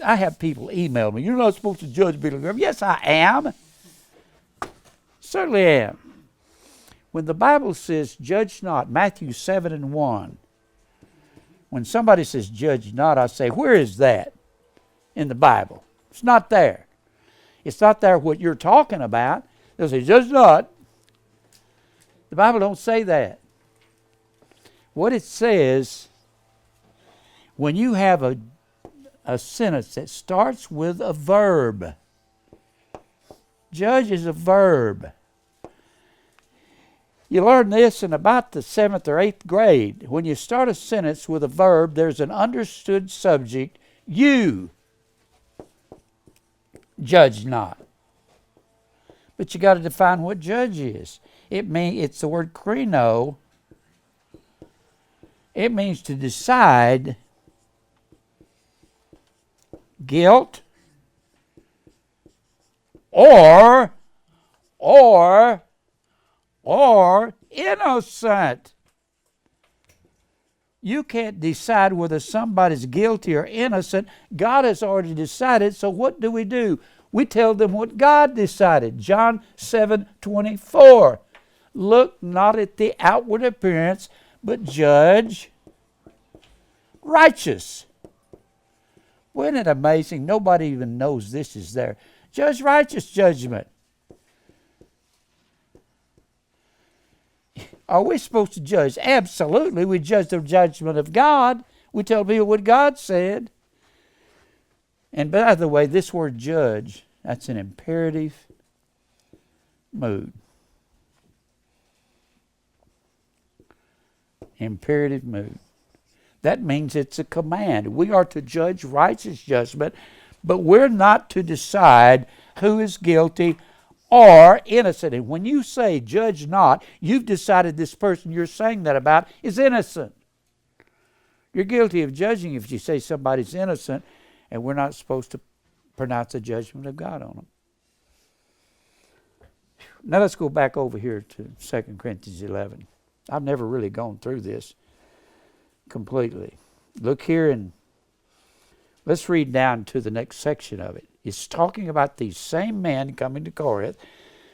I have people email me, you're not supposed to judge Billy Graham. Yes, I am. Certainly am. When the Bible says, judge not, Matthew 7:1, when somebody says, judge not, I say, where is that in the Bible? It's not there. It's not there what you're talking about. They'll say, judge not. The Bible don't say that. What it says, when you have a sentence that starts with a verb, judge is a verb. You learn this in about the 7th or 8th grade. When you start a sentence with a verb, there's an understood subject, you. Judge not. But you got to define what judge is. It's the word krino. It means to decide guilt or innocent. You can't decide whether somebody's guilty or innocent. God has already decided, so what do? We tell them what God decided. John 7:24. Look not at the outward appearance, but judge righteous. Isn't it amazing? Nobody even knows this is there. Judge righteous judgment. Are we supposed to judge? Absolutely. We judge the judgment of God. We tell people what God said. And by the way, this word judge, that's an imperative mood. Imperative mood. That means it's a command. We are to judge righteous judgment, but we're not to decide who is guilty or innocent. And when you say judge not, you've decided this person you're saying that about is innocent. You're guilty of judging if you say somebody's innocent, and we're not supposed to pronounce the judgment of God on them. Now let's go back over here to 2 Corinthians 11. I've never really gone through this completely. Look here and let's read down to the next section of it. It's talking about these same men coming to Corinth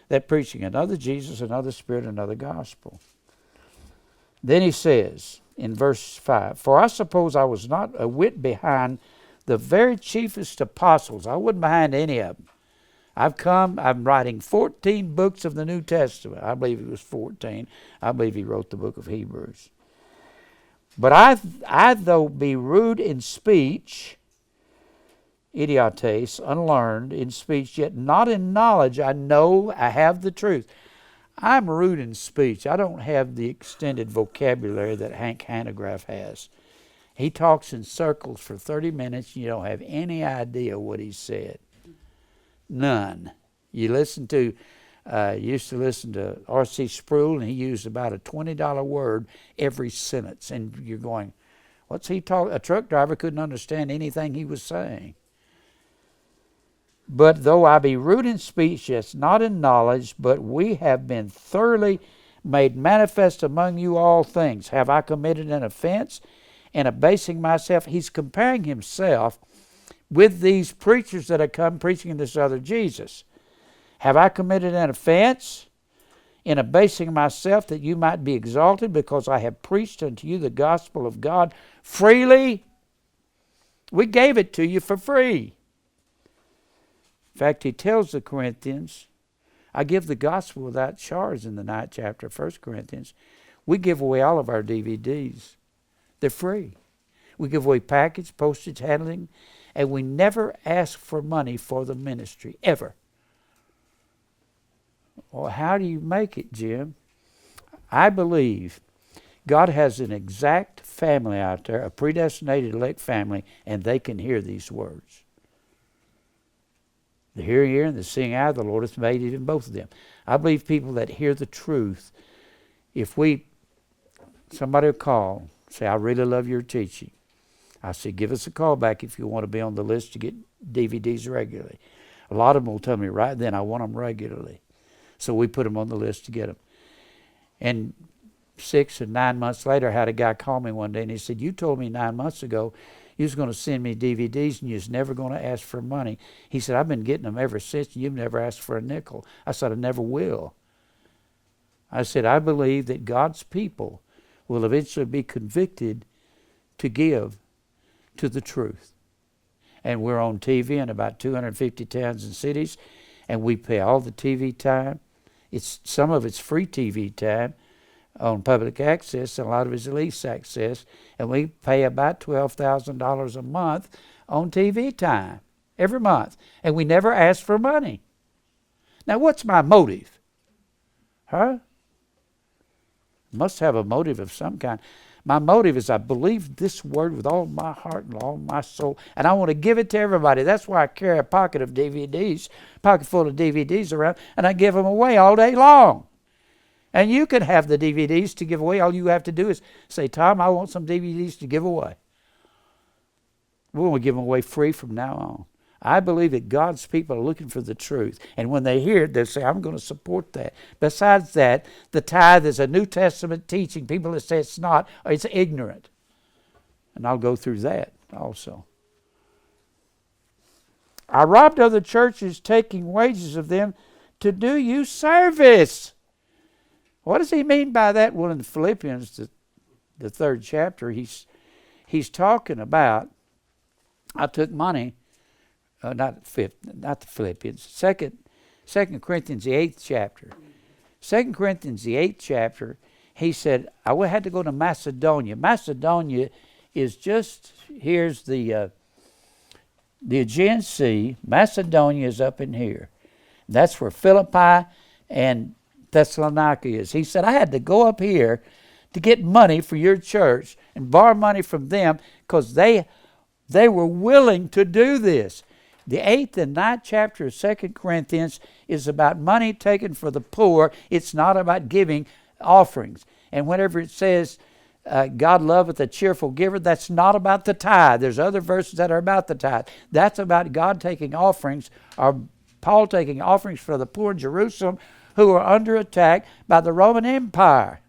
that preaching another Jesus, another Spirit, another gospel. Then he says in verse 5, for I suppose I was not a whit behind the very chiefest apostles. I wasn't behind any of them. I'm writing 14 books of the New Testament. I believe it was 14. I believe he wrote the book of Hebrews. But I though be rude in speech, idiotes, unlearned in speech, yet not in knowledge, I know I have the truth. I'm rude in speech. I don't have the extended vocabulary that Hank Hanegraaff has. He talks in circles for 30 minutes and you don't have any idea what he said. None. You used to listen to R.C. Sproul, and he used about a $20 word every sentence. And you're going, what's he talking? A truck driver couldn't understand anything he was saying. But though I be rude in speech, yes, not in knowledge, but we have been thoroughly made manifest among you all things. Have I committed an offense in abasing myself? He's comparing himself with these preachers that have come preaching this other Jesus. Have I committed an offense in abasing myself that you might be exalted, because I have preached unto you the gospel of God freely? We gave it to you for free. In fact, he tells the Corinthians, I give the gospel without charge in the 9th chapter of 1 Corinthians. We give away all of our DVDs. They're free. We give away package, postage, handling, and we never ask for money for the ministry, ever. Well, how do you make it, Jim? I believe God has an exact family out there, a predestinated elect family, and they can hear these words. The hearing ear and the seeing eye, the Lord has made even both of them. I believe people that hear the truth, somebody will call, say, I really love your teaching. I say, give us a call back if you want to be on the list to get DVDs regularly. A lot of them will tell me right then, I want them regularly. So we put them on the list to get them. And 6 and 9 months later, I had a guy call me one day and he said, you told me 9 months ago you was going to send me DVDs and you was never going to ask for money. He said, I've been getting them ever since and you've never asked for a nickel. I said, I never will. I said, I believe that God's people will eventually be convicted to give to the truth. And we're on TV in about 250 towns and cities, and we pay all the TV time. Some of it's free TV time on public access, and a lot of it's lease access, and we pay about $12,000 a month on TV time every month, and we never ask for money. Now, what's my motive? Must have a motive of some kind. My motive is I believe this word with all my heart and all my soul, and I want to give it to everybody. That's why I carry a pocket full of DVDs around, and I give them away all day long. And you can have the DVDs to give away. All you have to do is say, Tom, I want some DVDs to give away. We want to give them away free from now on. I believe that God's people are looking for the truth. And when they hear it, they'll say, I'm going to support that. Besides that, the tithe is a New Testament teaching. People that say it's not, or it's ignorant. And I'll go through that also. I robbed other churches, taking wages of them to do you service. What does he mean by that? Well, in Philippians, the 3rd chapter, he's talking about, I took money. Not the Philippians. Second Corinthians, the 8th chapter. 2 Corinthians, the 8th chapter, he said, I had to go to Macedonia. Macedonia is just, here's the Aegean Sea. Macedonia is up in here. That's where Philippi and Thessalonica is. He said, I had to go up here to get money for your church and borrow money from them because they were willing to do this. The 8th and 9th chapter of 2 Corinthians is about money taken for the poor. It's not about giving offerings. And whenever it says, God loveth a cheerful giver, that's not about the tithe. There's other verses that are about the tithe. That's about God taking offerings, or Paul taking offerings for the poor in Jerusalem who were under attack by the Roman Empire.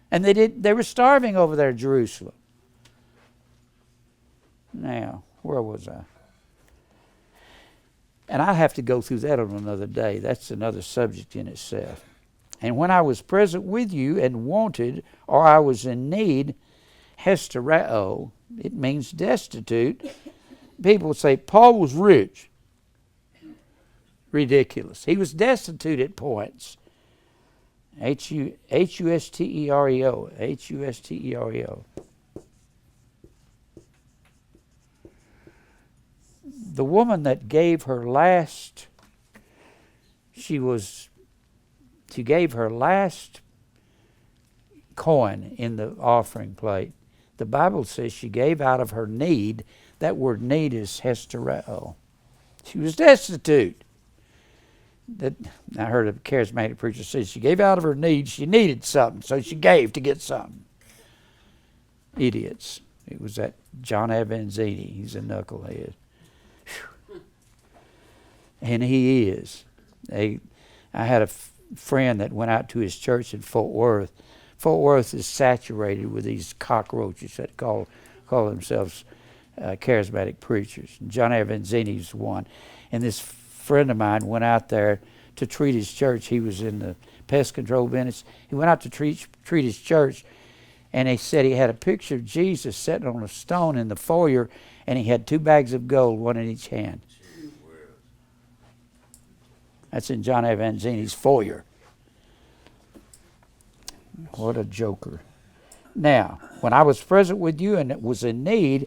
And they were starving over there in Jerusalem. Now, where was I? And I have to go through that on another day. That's another subject in itself. And when I was present with you and wanted, or I was in need, hestereo, it means destitute. People say, Paul was rich. Ridiculous. He was destitute at points. H-U-S-T-E-R-E-O. H-U-S-T-E-R-E-O. The woman that gave her last, she gave her last coin in the offering plate. The Bible says she gave out of her need. That word need is hestereo. She was destitute. I heard a charismatic preacher say she gave out of her need. She needed something, so she gave to get something. Idiots. It was that John Avanzini. He's a knucklehead. And he is. I had a friend that went out to his church in Fort Worth. Fort Worth is saturated with these cockroaches that call themselves charismatic preachers. And John Avanzini's one. And this friend of mine went out there to treat his church. He was in the pest control business. He went out to treat his church, and he said he had a picture of Jesus sitting on a stone in the foyer, and he had 2 bags of gold, one in each hand. That's in John Avanzini's foyer. What a joker. Now, when I was present with you and was in need,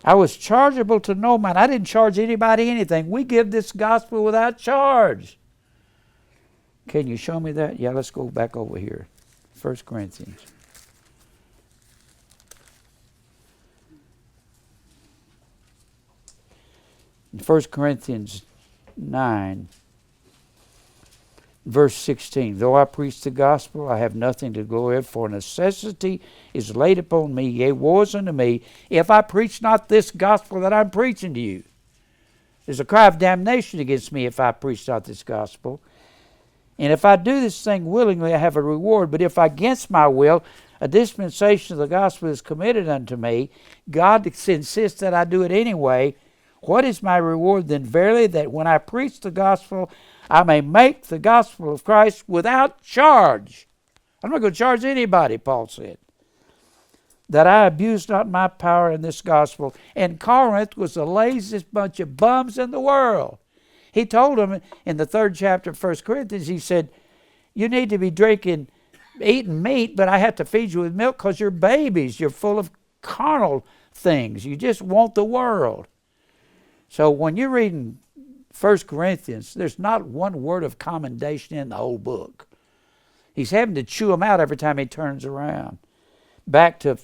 I was chargeable to no man. I didn't charge anybody anything. We give this gospel without charge. Can you show me that? Yeah, let's go back over here. 1 Corinthians. In 1 Corinthians 9, verse 16, though I preach the gospel, I have nothing to glory of, for necessity is laid upon me, yea, woe is unto me, if I preach not this gospel that I'm preaching to you. There's a cry of damnation against me if I preach not this gospel. And if I do this thing willingly, I have a reward. But if against my will, a dispensation of the gospel is committed unto me, God insists that I do it anyway. What is my reward then? Verily, that when I preach the gospel, I may make the gospel of Christ without charge. I'm not going to charge anybody, Paul said. That I abuse not my power in this gospel. And Corinth was the laziest bunch of bums in the world. He told them in the 3rd chapter of 1 Corinthians, he said, you need to be eating meat, but I have to feed you with milk because you're babies. You're full of carnal things. You just want the world. So when you're reading 1 Corinthians, there's not one word of commendation in the whole book. He's having to chew them out every time he turns around. Back to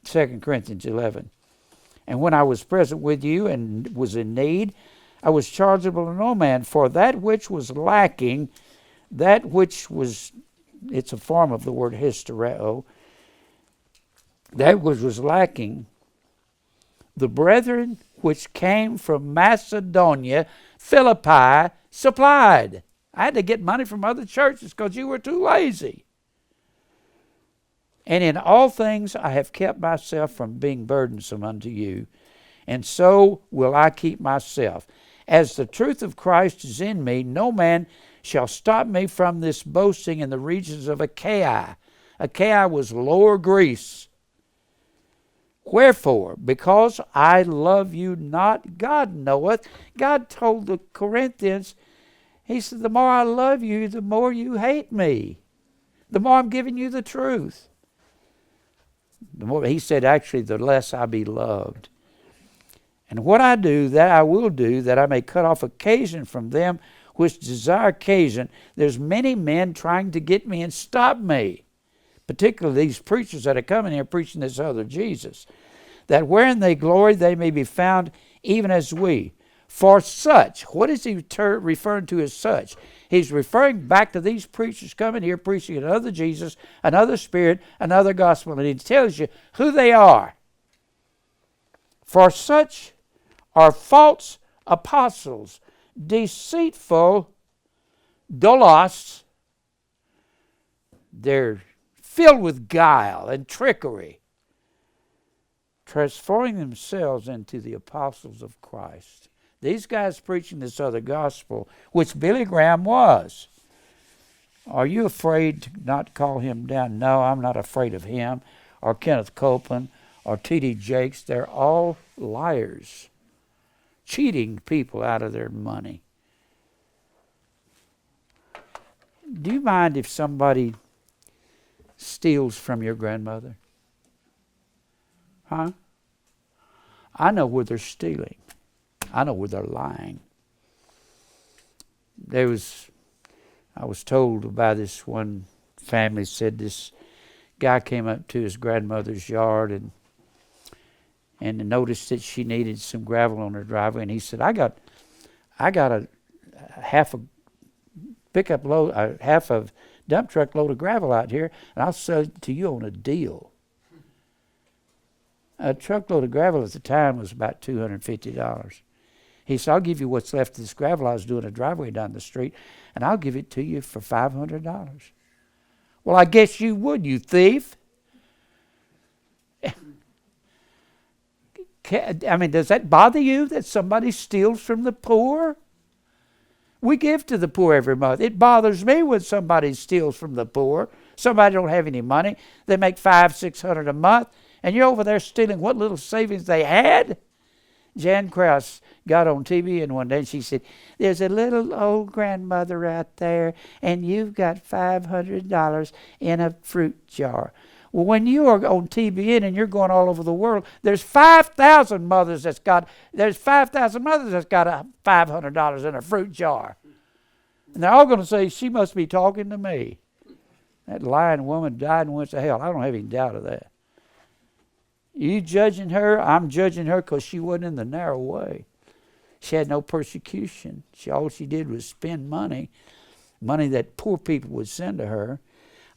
2 Corinthians 11. And when I was present with you and was in need, I was chargeable to no man, for that which was lacking, that which was, it's a form of the word hystereo, that which was lacking, the brethren which came from Macedonia, Philippi, supplied. I had to get money from other churches because you were too lazy. And in all things I have kept myself from being burdensome unto you, and so will I keep myself. As the truth of Christ is in me, no man shall stop me from this boasting in the regions of Achaia. Achaia was Lower Greece. Wherefore? Because I love you not, God knoweth. God told the Corinthians, he said, the more I love you, the more you hate me. The more I'm giving you the truth. The more, he said, actually, the less I be loved. And what I do, that I will do, that I may cut off occasion from them which desire occasion. There's many men trying to get me and stop me. Particularly these preachers that are coming here preaching this other Jesus. That wherein they glory, they may be found even as we. For such, what is he referring to as such? He's referring back to these preachers coming here preaching another Jesus, another Spirit, another gospel. And he tells you who they are. For such are false apostles, deceitful, doulos. They're filled with guile and trickery, transforming themselves into the apostles of Christ. These guys preaching this other gospel, which Billy Graham was. Are you afraid to not call him down? No, I'm not afraid of him, or Kenneth Copeland, or T.D. Jakes. They're all liars, cheating people out of their money. Do you mind if somebody steals from your grandmother? Huh? I know where they're stealing. I know where they're lying. I was told by this one family, said this guy came up to his grandmother's yard and noticed that she needed some gravel on her driveway, and he said, I got a half a pickup load, half a dump truck load of gravel out here, and I'll sell it to you on a deal. A truckload of gravel at the time was about $250. He said, I'll give you what's left of this gravel. I was doing a driveway down the street, and I'll give it to you for $500. Well, I guess you would, you thief. I mean, does that bother you that somebody steals from the poor? We give to the poor every month. It bothers me when somebody steals from the poor. Somebody don't have any money. They make $500-600 a month, and you're over there stealing what little savings they had. Jan Krause got on TV and one day and she said, there's a little old grandmother out there and you've got $500 in a fruit jar. Well, when you are on TBN and you're going all over the world, there's 5,000 mothers that's got $500 in a fruit jar. And they're all going to say, she must be talking to me. That lying woman died and went to hell. I don't have any doubt of that. You judging her? I'm judging her because she wasn't in the narrow way. She had no persecution. All she did was spend money that poor people would send to her.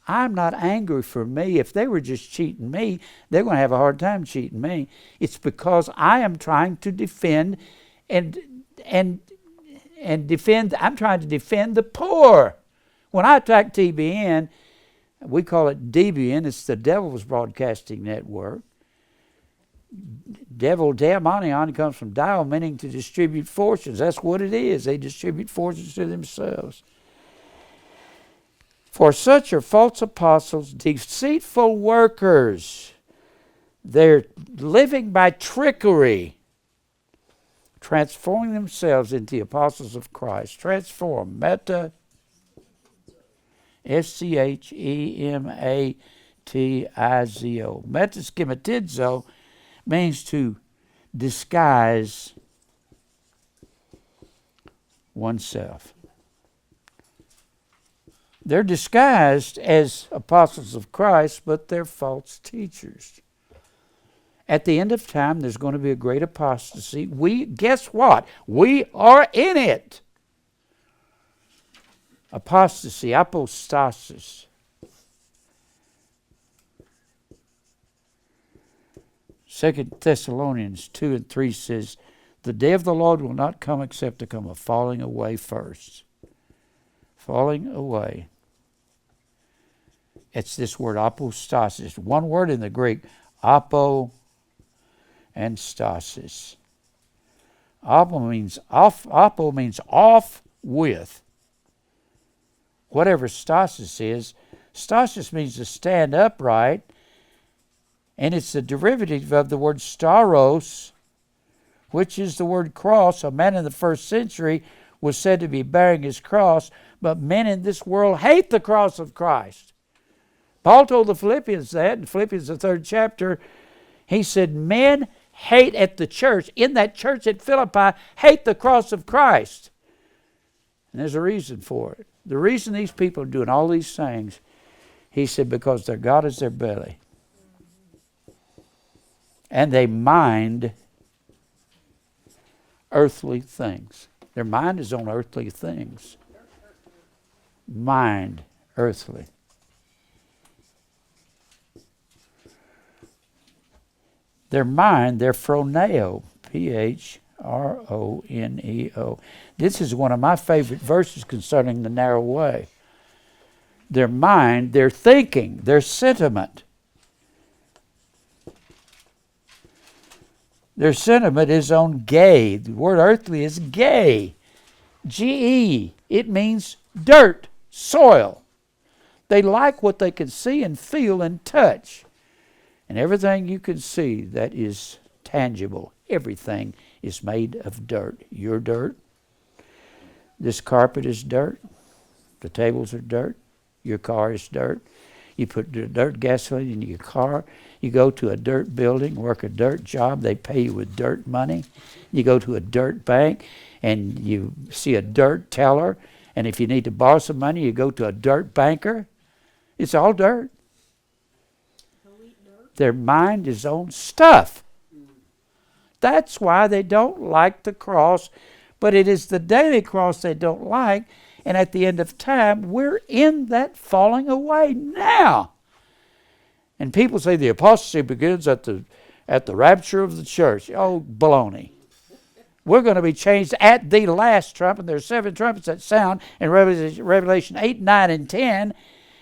I'm not angry for me. If they were just cheating me, they're going to have a hard time cheating me. It's because I am trying to defend and defend. I'm trying to defend the poor. When I attack TBN, we call it DBN. It's the Devil's Broadcasting Network. Daimonion comes from dio, meaning to distribute fortunes. That's what it is. They distribute fortunes to themselves. For such are false apostles, deceitful workers. They're living by trickery, transforming themselves into the apostles of Christ. Transform, meta, schematizo. Metaschematizo means to disguise oneself. They're disguised as apostles of Christ, but they're false teachers. At the end of time, there's going to be a great apostasy. Guess what? We are in it. Apostasy, apostasis. 2 Thessalonians 2 and 3 says, the day of the Lord will not come except to come a falling away first. Falling away. It's this word apostasis. One word in the Greek, apo and stasis. Apo means off with. Whatever stasis is, stasis means to stand upright, and it's the derivative of the word staros, which is the word cross. A man in the first century was said to be bearing his cross, but men in this world hate the cross of Christ. Paul told the Philippians that in Philippians the 3rd chapter. He said, men hate at the church, in that church at Philippi, hate the cross of Christ. And there's a reason for it. The reason these people are doing all these things, he said, because their God is their belly. And they mind earthly things. Their mind is on earthly things. Mind, earthly. Their mind, their phroneo, Phroneo. This is one of my favorite verses concerning the narrow way. Their mind, their thinking, their sentiment. Their sentiment is on gay. The word earthly is gay. G-E. It means dirt, soil. They like what they can see and feel and touch. And everything you can see that is tangible, everything is made of dirt. Your dirt. This carpet is dirt. The tables are dirt. Your car is dirt. You put dirt gasoline in your car. You go to a dirt building, work a dirt job. They pay you with dirt money. You go to a dirt bank and you see a dirt teller. And if you need to borrow some money, you go to a dirt banker. It's all dirt. Their mind is on stuff. That's why they don't like the cross. But it is the daily cross they don't like. And at the end of time, we're in that falling away now. And people say the apostasy begins at the rapture of the church. Oh, baloney. We're going to be changed at the last trumpet. There's 7 trumpets that sound in Revelation 8, 9, and 10.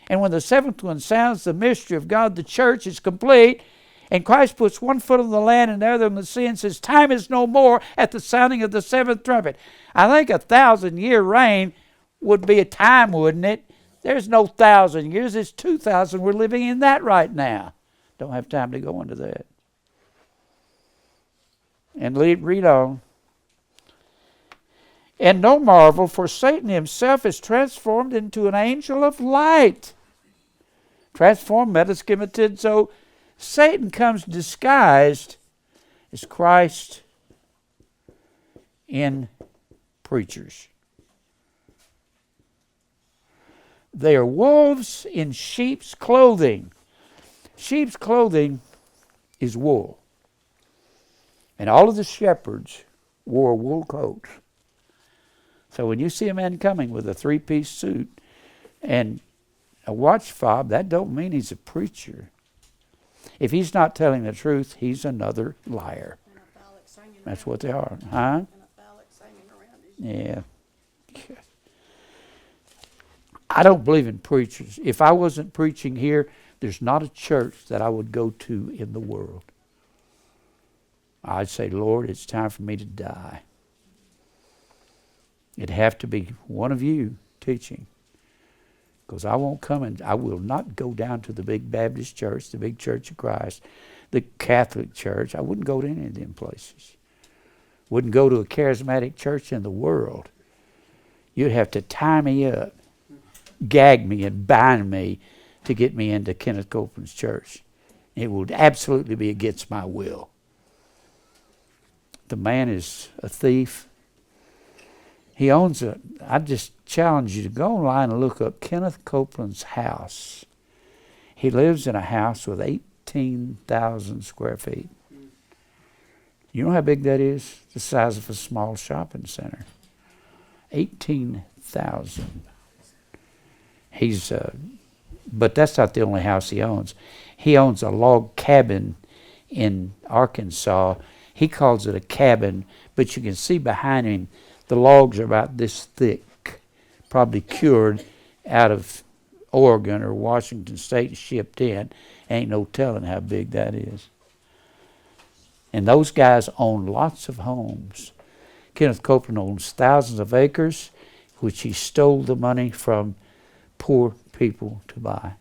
And when the 7th one sounds, the mystery of God, the church, is complete. And Christ puts one foot on the land and the other on the sea and says, time is no more at the sounding of the 7th trumpet. I think 1,000-year reign would be a time, wouldn't it? There's no 1,000 years. It's 2,000. We're living in that right now. Don't have time to go into that. And read on. And no marvel, for Satan himself is transformed into an angel of light. Transformed, metaschematizo. Satan comes disguised as Christ in preachers. They are wolves in sheep's clothing. Sheep's clothing is wool. And all of the shepherds wore wool coats. So when you see a man coming with a 3-piece suit and a watch fob, that don't mean he's a preacher. If he's not telling the truth, he's another liar. That's what they are. Huh? Yeah. I don't believe in preachers. If I wasn't preaching here, there's not a church that I would go to in the world. I'd say, Lord, it's time for me to die. It'd have to be one of you teaching. Because I won't come and I will not go down to the big Baptist church, the big Church of Christ, the Catholic church. I wouldn't go to any of them places. Wouldn't go to a charismatic church in the world. You'd have to tie me up, gag me, and bind me to get me into Kenneth Copeland's church. It would absolutely be against my will. The man is a thief. He owns a... I just challenge you to go online and look up Kenneth Copeland's house. He lives in a house with 18,000 square feet. You know how big that is? The size of a small shopping center. 18,000. He's... but that's not the only house he owns. He owns a log cabin in Arkansas. He calls it a cabin, but you can see behind him the logs are about this thick, probably cured out of Oregon or Washington State and shipped in. Ain't no telling how big that is. And those guys own lots of homes. Kenneth Copeland owns thousands of acres, which he stole the money from poor people to buy.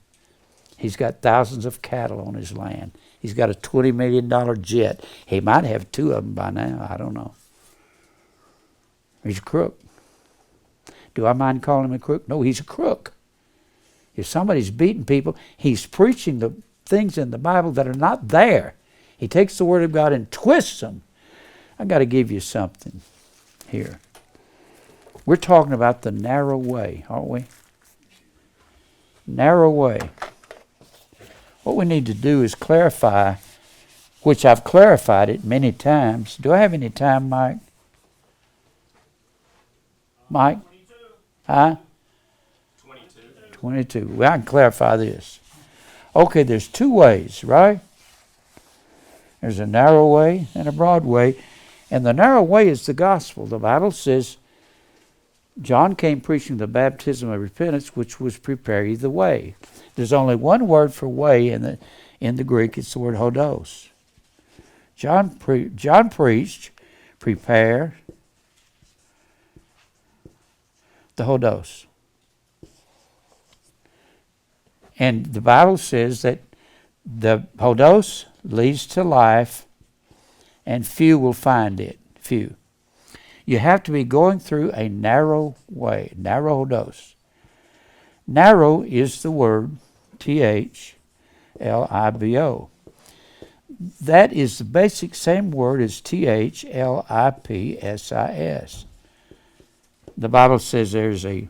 He's got thousands of cattle on his land. He's got a $20 million jet. He might have two of them by now. I don't know. He's a crook. Do I mind calling him a crook? No, he's a crook. If somebody's beating people, he's preaching the things in the Bible that are not there. He takes the Word of God and twists them. I've got to give you something here. We're talking about the narrow way, aren't we? Narrow way. What we need to do is clarify, which I've clarified it many times. Do I have any time, Mike? Mike?
22.
Huh?
22.
22. Well, I can clarify this. Okay, there's two ways, right? There's a narrow way and a broad way. And the narrow way is the gospel. The Bible says, John came preaching the baptism of repentance, which was prepare ye the way. There's only one word for way in the Greek. It's the word hodos. John preached, prepare the hodos. And the Bible says that the hodos leads to life, and few will find it. Few. You have to be going through a narrow way, narrow hodos. Narrow is the word Thlibo. That is the basic same word as Thlipsis. The Bible says there's a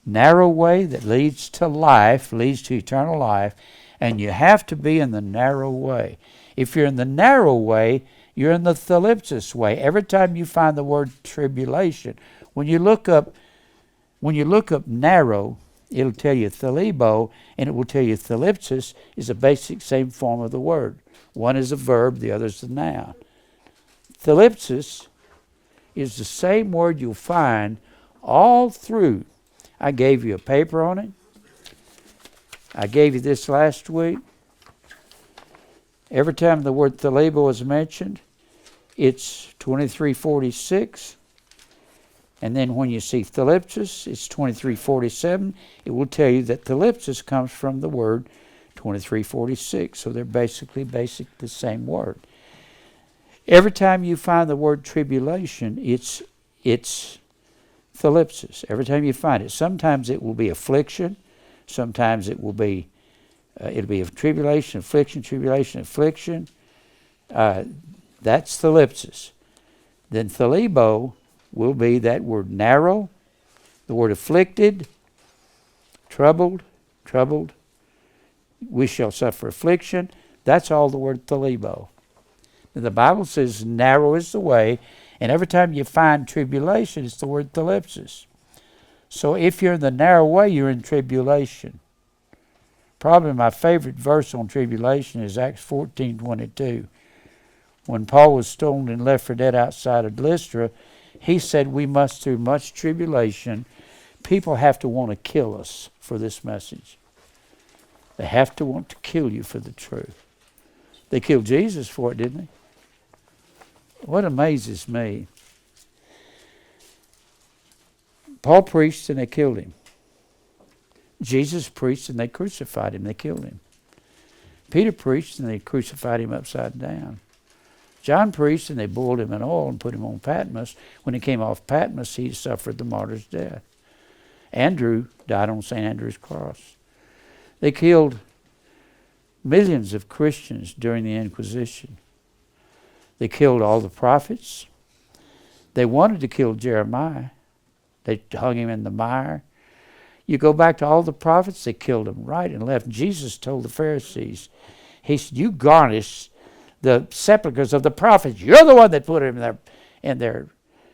narrow way that leads to life, leads to eternal life, and you have to be in the narrow way. If you're in the narrow way, you're in the thlipsis way. Every time you find the word tribulation, when you look up narrow, it'll tell you thlibo, and it will tell you thlipsis is a basic same form of the word. One is a verb, the other is a noun. Thlipsis is the same word you'll find all through. I gave you a paper on it. I gave you this last week. Every time the word thlibo is mentioned, it's 2346. And then when you see thlipsis, it's 2347. It will tell you that thlipsis comes from the word 2346. So they're basically the same word. Every time you find the word tribulation, it's thlipsis. Every time you find it. Sometimes it will be affliction. Sometimes it will be it'll be of tribulation, affliction, tribulation, affliction. That's thlipsis. Then thlibo will be that word narrow, the word afflicted, troubled. We shall suffer affliction. That's all the word thlibo. The Bible says narrow is the way, and every time you find tribulation, it's the word thlipsis. So if you're in the narrow way, you're in tribulation. Probably my favorite verse on tribulation is Acts 14:22. When Paul was stoned and left for dead outside of Lystra, he said we must through much tribulation. People have to want to kill us for this message. They have to want to kill you for the truth. They killed Jesus for it, didn't they? what amazes me, Paul preached and they killed him. Jesus preached and they crucified him. They killed him. Peter preached and they crucified him upside down. John preached and they boiled him in oil and put him on Patmos. When he came off Patmos, he suffered the martyr's death. Andrew died on St. Andrew's cross. They killed millions of Christians during the Inquisition. They killed all the prophets. They wanted to kill Jeremiah. They hung him in the mire. You go back to all the prophets, they killed them right and left. Jesus told the Pharisees, he said, you garnish the sepulchres of the prophets. You're the one that put them in their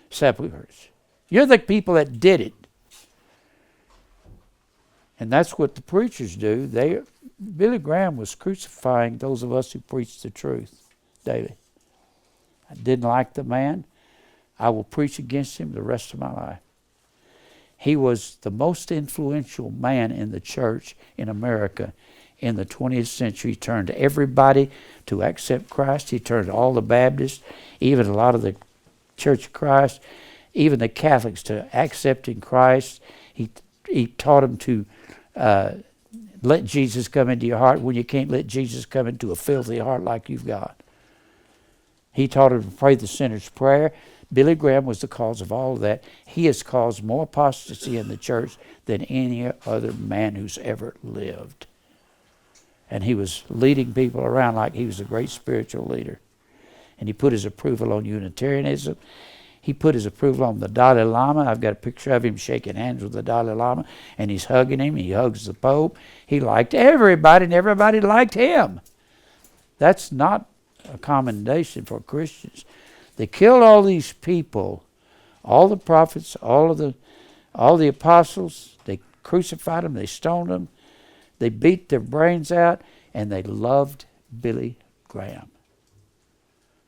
sepulchres. You're the people that did it. And that's what the preachers do. Billy Graham was crucifying those of us who preach the truth daily. I didn't like the man. I will preach against him the rest of my life. He was the most influential man in the church in America in the 20th century. He turned everybody to accept Christ. He turned all the Baptists, even a lot of the Church of Christ, even the Catholics to accepting Christ. He taught them to let Jesus come into your heart when you can't let Jesus come into a filthy heart like you've got. He taught them to pray the sinner's prayer. Billy Graham was the cause of all of that. He has caused more apostasy in the church than any other man who's ever lived. And he was leading people around like he was a great spiritual leader. And he put his approval on Unitarianism. He put his approval on the Dalai Lama. I've got a picture of him shaking hands with the Dalai Lama, and he's hugging him. He hugs the Pope. He liked everybody, and everybody liked him. That's not a commendation for Christians. They killed all these people, all the prophets, all the apostles. They crucified them. They stoned them. They beat their brains out, and they loved Billy Graham.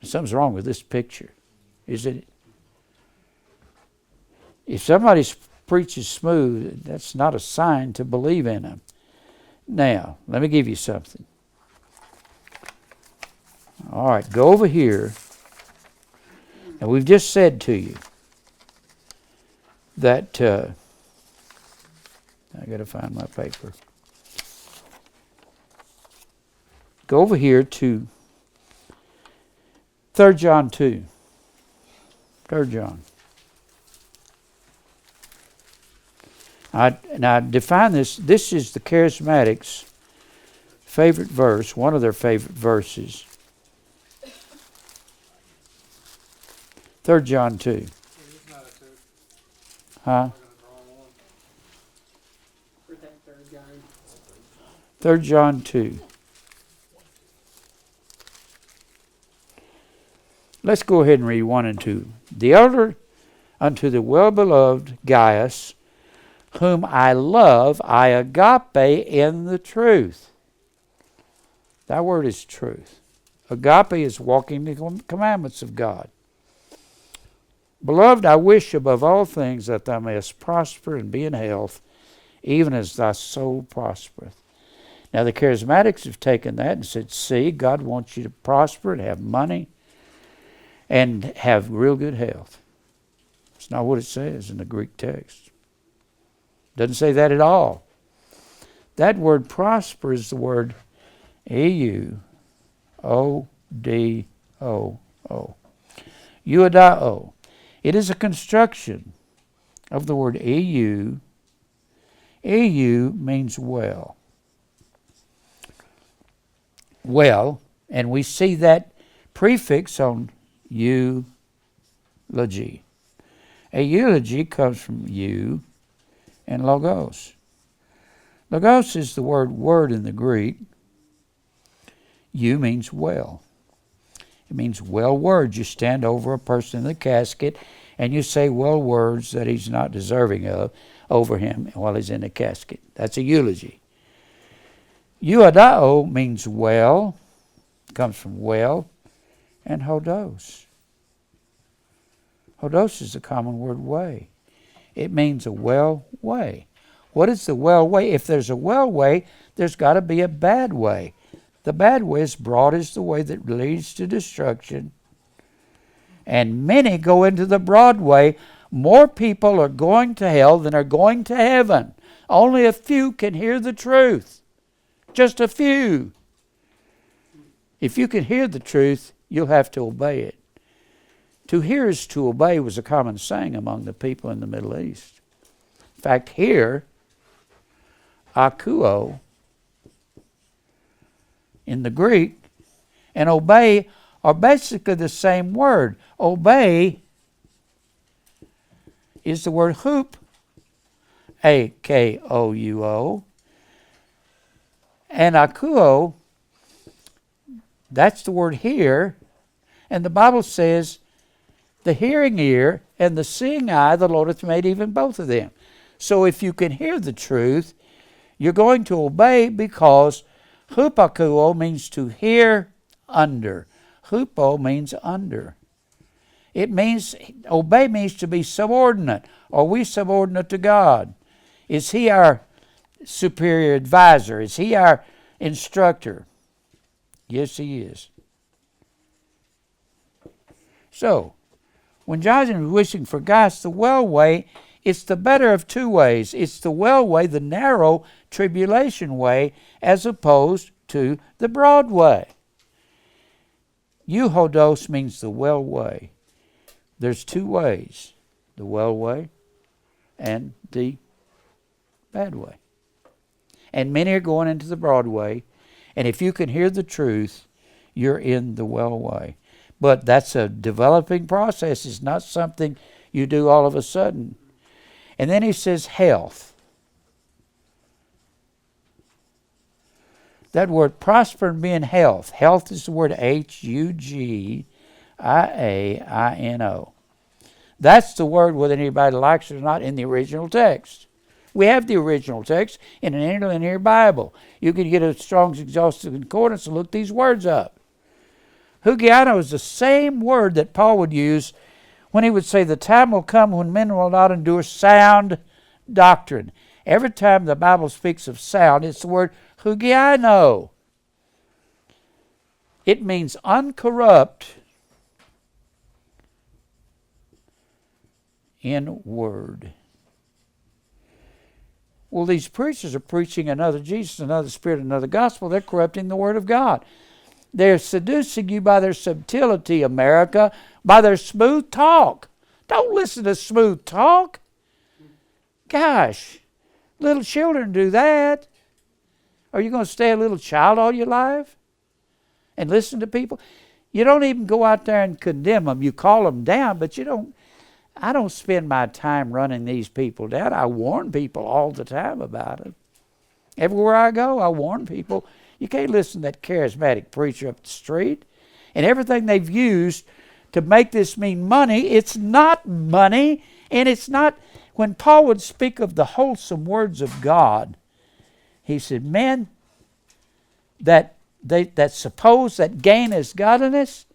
Something's wrong with this picture, isn't it? If somebody preaches smooth, that's not a sign to believe in them. Now, let me give you something. All right, go over here. Now, we've just said to you that I got to find my paper. Go over here to 3 John 2. 3 John. Now, define this. This is the Charismatics' favorite verse, one of their favorite verses. 3 John 2. Huh? 3 John 2. Let's go ahead and read 1 and 2. The elder unto the well-beloved Gaius, whom I love, I agape in the truth. That word is truth. Agape is walking the commandments of God. Beloved, I wish above all things that thou mayest prosper and be in health, even as thy soul prospereth. Now the Charismatics have taken that and said, see, God wants you to prosper and have money and have real good health. It's not what it says in the Greek text. Doesn't say that at all. That word prosper is the word E-U-O-D-O-O. Euodao. It is a construction of the word EU. EU means well. Well, and we see that prefix on eulogy. A eulogy comes from eu and logos. Logos is the word in the Greek. Eu means well. It means well words. You stand over a person in the casket and you say well words that he's not deserving of over him while he's in the casket. That's a eulogy. Euodao means well, comes from well, and hodos. Hodos is the common word way. It means a well way. What is the well way? If there's a well way, there's got to be a bad way. The bad way is broad is the way that leads to destruction, and many go into the broad way. More people are going to hell than are going to heaven. Only a few can hear the truth. Just a few. If you can hear the truth, you'll have to obey it. To hear is to obey was a common saying among the people in the Middle East. In fact, hear, akuo, in the Greek, and obey are basically the same word. Obey is the word hoop, A-K-O-U-O, and akuo, that's the word hear, and the Bible says, the hearing ear and the seeing eye, the Lord hath made even both of them. So if you can hear the truth, you're going to obey, because hupakuo means to hear under. Hupo means under. It means, obey means to be subordinate. Are we subordinate to God? Is He our superior advisor? Is He our instructor? Yes, He is. So, when Jonathan was wishing for guidance, the well way, it's the better of two ways. It's the well way, the narrow tribulation way, as opposed to the broad way. Euhodos means the well way. There's two ways, the well way and the bad way. And many are going into the broad way, and if you can hear the truth, you're in the well way. But that's a developing process. It's not something you do all of a sudden. And then he says health. That word prosper and be in health. Health is the word H-U-G-I-A-I-N-O. That's the word, whether anybody likes it or not, in the original text. We have the original text in an interlinear Bible. You can get a Strong's Exhaustive Concordance and look these words up. Hugiano is the same word that Paul would use when he would say, the time will come when men will not endure sound doctrine. Every time the Bible speaks of sound, it's the word hugiano. It means uncorrupt in word. Well, these preachers are preaching another Jesus, another Spirit, another gospel. They're corrupting the Word of God. They're seducing you by their subtlety, America, by their smooth talk. Don't listen to smooth talk. Gosh, little children do that. Are you going to stay a little child all your life and listen to people? You don't even go out there and condemn them. You call them down, but you don't. I don't spend my time running these people down. I warn people all the time about it. Everywhere I go, I warn people. You can't listen to that charismatic preacher up the street. And everything they've used to make this mean money, it's not money. And it's not, when Paul would speak of the wholesome words of God, he said, men that suppose that gain is godliness,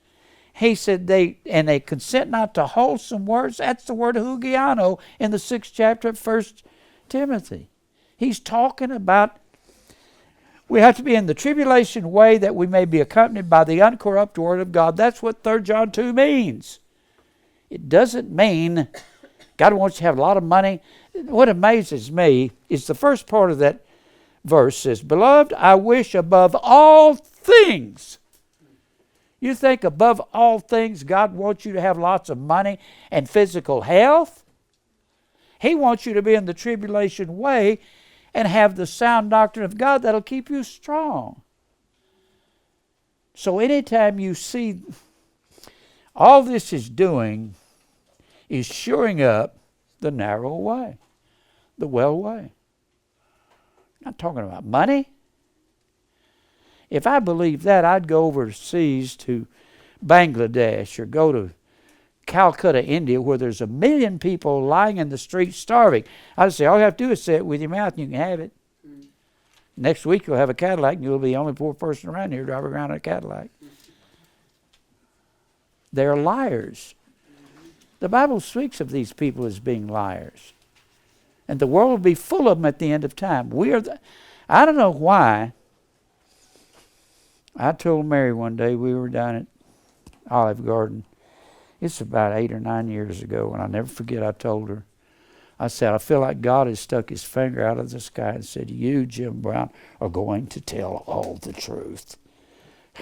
he said they consent not to wholesome words. That's the word hugiano in the 6th chapter of 1 Timothy. He's talking about we have to be in the tribulation way that we may be accompanied by the uncorrupt word of God. That's what 3 John 2 means. It doesn't mean God wants you to have a lot of money. What amazes me is the first part of that verse says, Beloved, I wish above all things. You think above all things God wants you to have lots of money and physical health? He wants you to be in the tribulation way and have the sound doctrine of God that'll keep you strong. So anytime you see all this is doing is shoring up the narrow way, the well way. I'm not talking about money. If I believed that, I'd go overseas to Bangladesh or go to Calcutta, India, where there's 1 million people lying in the street starving. I'd say, all you have to do is say it with your mouth and you can have it. Next week you'll have a Cadillac and you'll be the only poor person around here driving around in a Cadillac. They're liars. The Bible speaks of these people as being liars. And the world will be full of them at the end of time. I don't know why. I told Mary one day, we were down at Olive Garden, It's about 8 or 9 years ago, and I'll never forget I told her. I said, I feel like God has stuck his finger out of the sky and said, you, Jim Brown, are going to tell all the truth.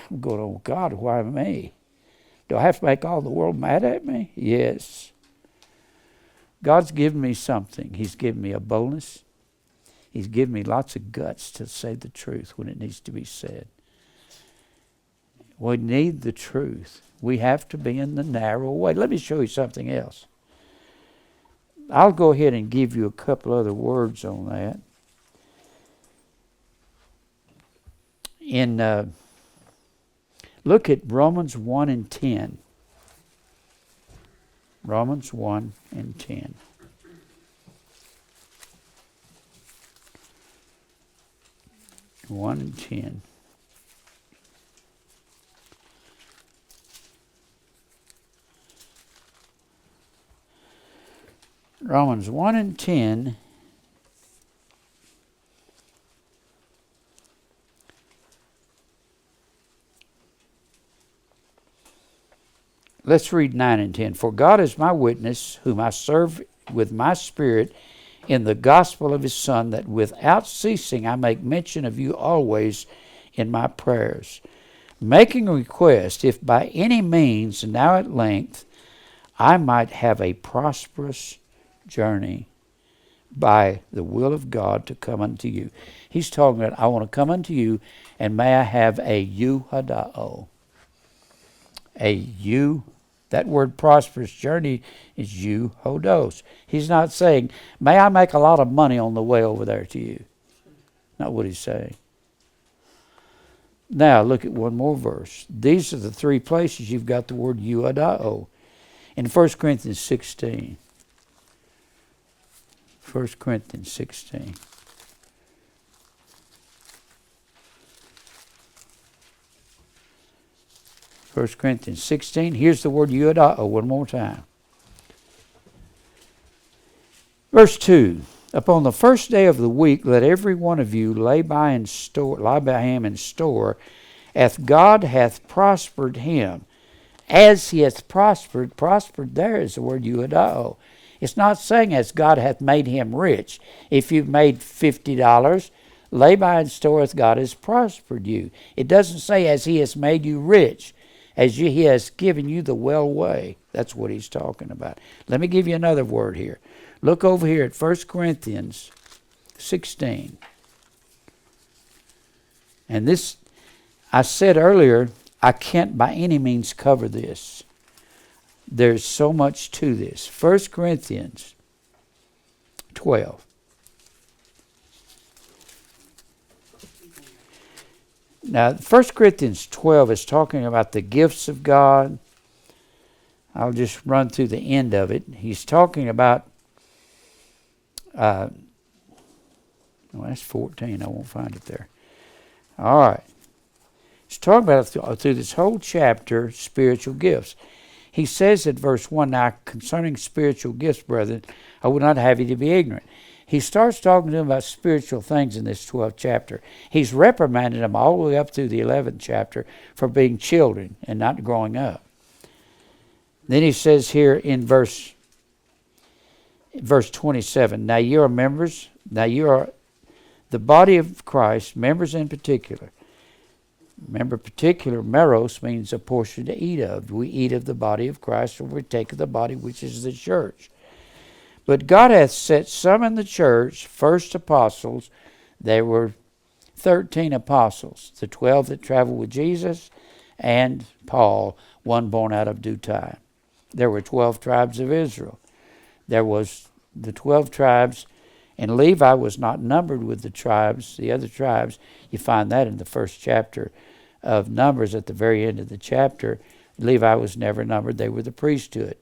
I'm going, oh God, why me? Do I have to make all the world mad at me? Yes. God's given me something. He's given me a boldness. He's given me lots of guts to say the truth when it needs to be said. We need the truth. We have to be in the narrow way. Let me show you something else. I'll go ahead and give you a couple other words on that. Look at Romans 1 and 10. Romans 1 and 10. One and 10. Romans 1 and 10. Let's read 9 and 10. For God is my witness, whom I serve with my spirit in the gospel of his Son, that without ceasing I make mention of you always in my prayers, making a request, if by any means now at length I might have a prosperous journey by the will of God to come unto you. He's talking about, I want to come unto you, and may I have a euhodao. That word prosperous journey is euhodos. He's not saying, may I make a lot of money on the way over there to you. Not what he's saying. Now look at one more verse. These are the three places you've got the word euhodao. In 1 Corinthians 16. 1 Corinthians 16. First Corinthians 16. Here's the word euhodao one more time. Verse 2. Upon the first day of the week, let every one of you lie by him in store, as God hath prospered him. As he hath prospered. Prospered there is the word euhodao. It's not saying as God hath made him rich. If you've made $50, lay by in store as God has prospered you. It doesn't say as he has made you rich, he has given you the well way. That's what he's talking about. Let me give you another word here. Look over here at 1 Corinthians 16. And this, I said earlier, I can't by any means cover this. There's so much to this. 1 Corinthians 12. Now, 1 Corinthians 12 is talking about the gifts of God. I'll just run through the end of it. He's talking about, that's 14. I won't find it there. All right. He's talking about through this whole chapter, spiritual gifts. He says at verse 1, now concerning spiritual gifts, brethren, I would not have you to be ignorant. He starts talking to them about spiritual things in this 12th chapter. He's reprimanded them all the way up through the 11th chapter for being children and not growing up. Then he says here in verse 27, now you are members, now you are the body of Christ, members in particular. Remember, particular, meros, means a portion to eat of. We eat of the body of Christ, or we take of the body, which is the church. But God hath set some in the church, first apostles. There were 13 apostles, the 12 that traveled with Jesus, and Paul, one born out of due time. There were 12 tribes of Israel. There was the 12 tribes, and Levi was not numbered with the tribes, the other tribes. You find that in the first chapter of Numbers at the very end of the chapter. Levi was never numbered. They were the priesthood.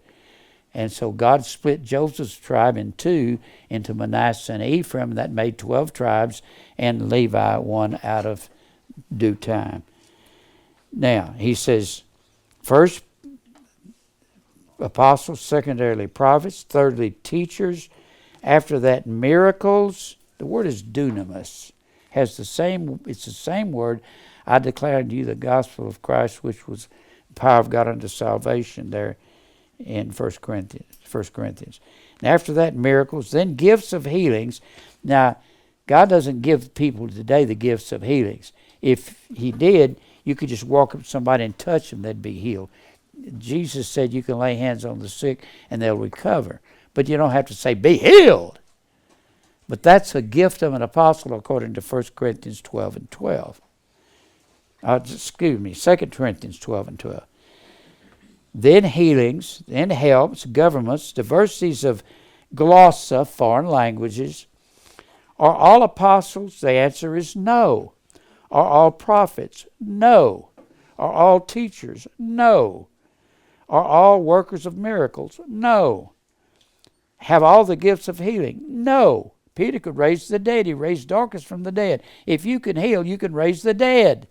And so God split Joseph's tribe in two, into Manasseh and Ephraim. That made 12 tribes, and Levi one out of due time. Now, he says, first, apostles, secondarily prophets, thirdly, teachers. After that, miracles. The word is dunamis. It's the same word. I declare unto you the gospel of Christ, which was the power of God unto salvation there in 1 Corinthians. And after that, miracles, then gifts of healings. Now, God doesn't give people today the gifts of healings. If he did, you could just walk up to somebody and touch them, they'd be healed. Jesus said you can lay hands on the sick and they'll recover. But you don't have to say, be healed. But that's a gift of an apostle according to 1 Corinthians 12 and 12. 2 Corinthians 12 and 12. Then healings, then helps, governments, diversities of glossa, foreign languages. Are all apostles? The answer is no. Are all prophets? No. Are all teachers? No. Are all workers of miracles? No. Have all the gifts of healing? No. Peter could raise the dead. He raised Dorcas from the dead. If you can heal, you can raise the dead.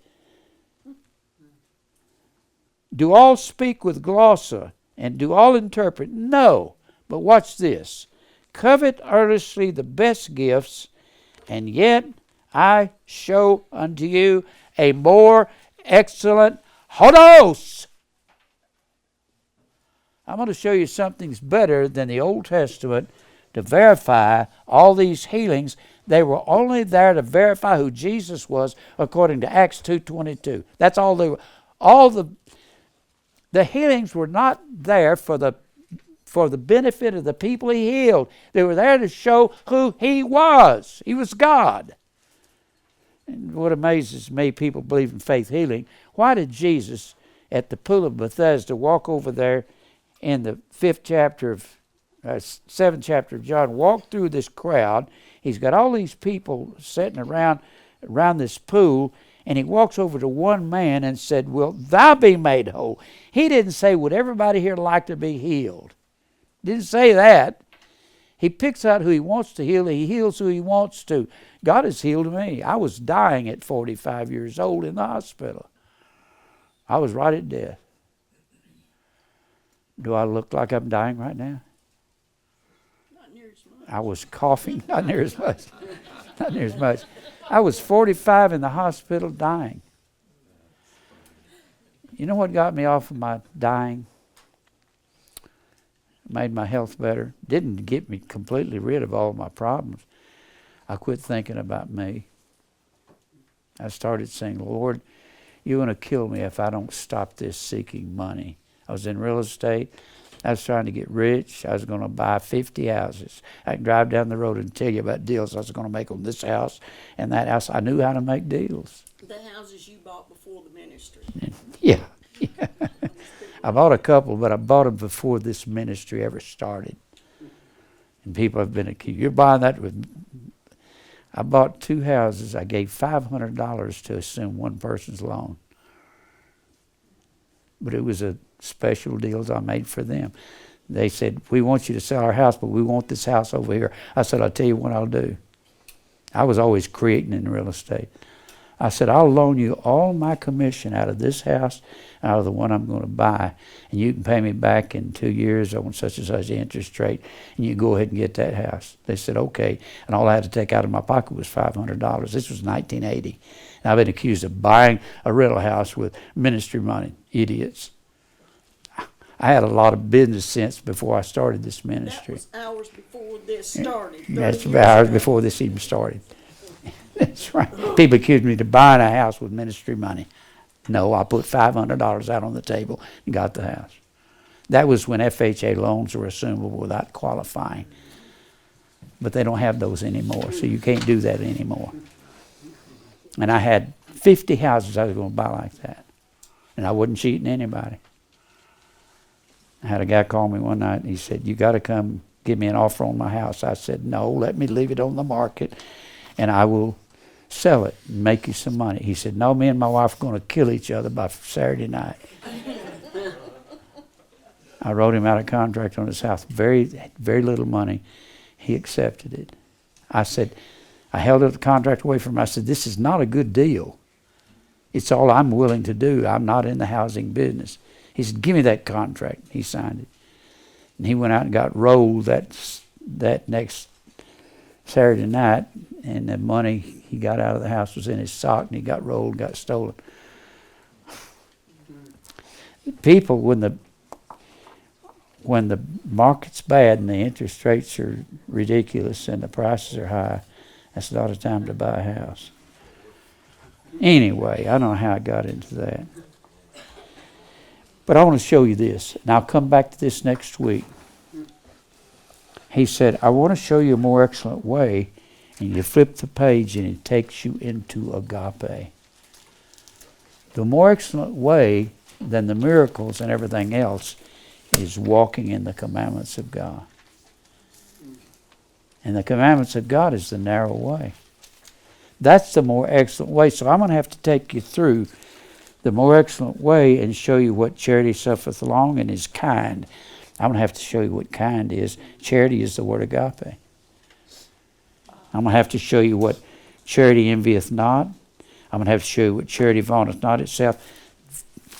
Do all speak with glossa? And do all interpret? No. But watch this. Covet earnestly the best gifts, and yet I show unto you a more excellent hodos. I'm going to show you something's better than the Old Testament to verify all these healings. They were only there to verify who Jesus was according to Acts 2:22. That's all they were. All the healings were not there for the benefit of the people he healed. They were there to show who he was. He was God. And what amazes me, people believe in faith healing. Why did Jesus at the pool of Bethesda walk over there in the 7th chapter of John, walk through this crowd? He's got all these people sitting around this pool, and he walks over to one man and said, will thou be made whole? He didn't say, would everybody here like to be healed? Didn't say that. He picks out who he wants to heal. He heals who he wants to. God has healed me. I was dying at 45 years old in the hospital. I was right at death. Do I look like I'm dying right now?
Not near as much.
I was coughing. Not near as much. Not near as much. I was 45 in the hospital dying. You know what got me off of my dying? Made my health better. Didn't get me completely rid of all my problems. I quit thinking about me. I started saying, Lord, you're going to kill me if I don't stop this seeking money. I was in real estate. I was trying to get rich. I was going to buy 50 houses. I can drive down the road and tell you about deals I was going to make on this house and that house. I knew how to make deals.
The houses you bought before the ministry.
Yeah. I bought a couple, but I bought them before this ministry ever started. And people have been accused. You're buying that with... I bought 2 houses. I gave $500 to assume one person's loan. But it was a special deals I made for them. They said, we want you to sell our house, but we want this house over here. I said, I'll tell you what I'll do. I was always creating in real estate. I said, I'll loan you all my commission out of this house, out of the one I'm going to buy, and you can pay me back in 2 years on such and such interest rate, and you go ahead and get that house. They said, okay. And all I had to take out of my pocket was $500. This was 1980. And I've been accused of buying a rental house with ministry money. Idiots. I had a lot of business sense before I started this ministry.
That was hours before this started.
That's about hours before this even started. That's right. People accused me of buying a house with ministry money. No, I put $500 out on the table and got the house. That was when FHA loans were assumable without qualifying. But they don't have those anymore, so you can't do that anymore. And I had 50 houses I was going to buy like that. And I wasn't cheating anybody. I had a guy call me one night and he said, you got to come give me an offer on my house. I said, no, let me leave it on the market and I will sell it and make you some money. He said, no, me and my wife are going to kill each other by Saturday night. I wrote him out a contract on his house, very, very little money. He accepted it. I said, I held the contract away from him. I said, this is not a good deal. It's all I'm willing to do. I'm not in the housing business. He said, give me that contract. He signed it. And he went out and got rolled that next Saturday night, and the money he got out of the house was in his sock, and he got rolled, got stolen. People, when the market's bad and the interest rates are ridiculous and the prices are high, that's not a time to buy a house. Anyway, I don't know how I got into that. But I want to show you this, and I'll come back to this next week. He said, I want to show you a more excellent way, and you flip the page and it takes you into agape. The more excellent way than the miracles and everything else is walking in the commandments of God. And the commandments of God is the narrow way. That's the more excellent way. So I'm going to have to take you through the more excellent way and show you what charity suffereth long and is kind. I'm going to have to show you what kind is. Charity is the word agape. I'm going to have to show you what charity envieth not. I'm going to have to show you what charity vaunteth not itself.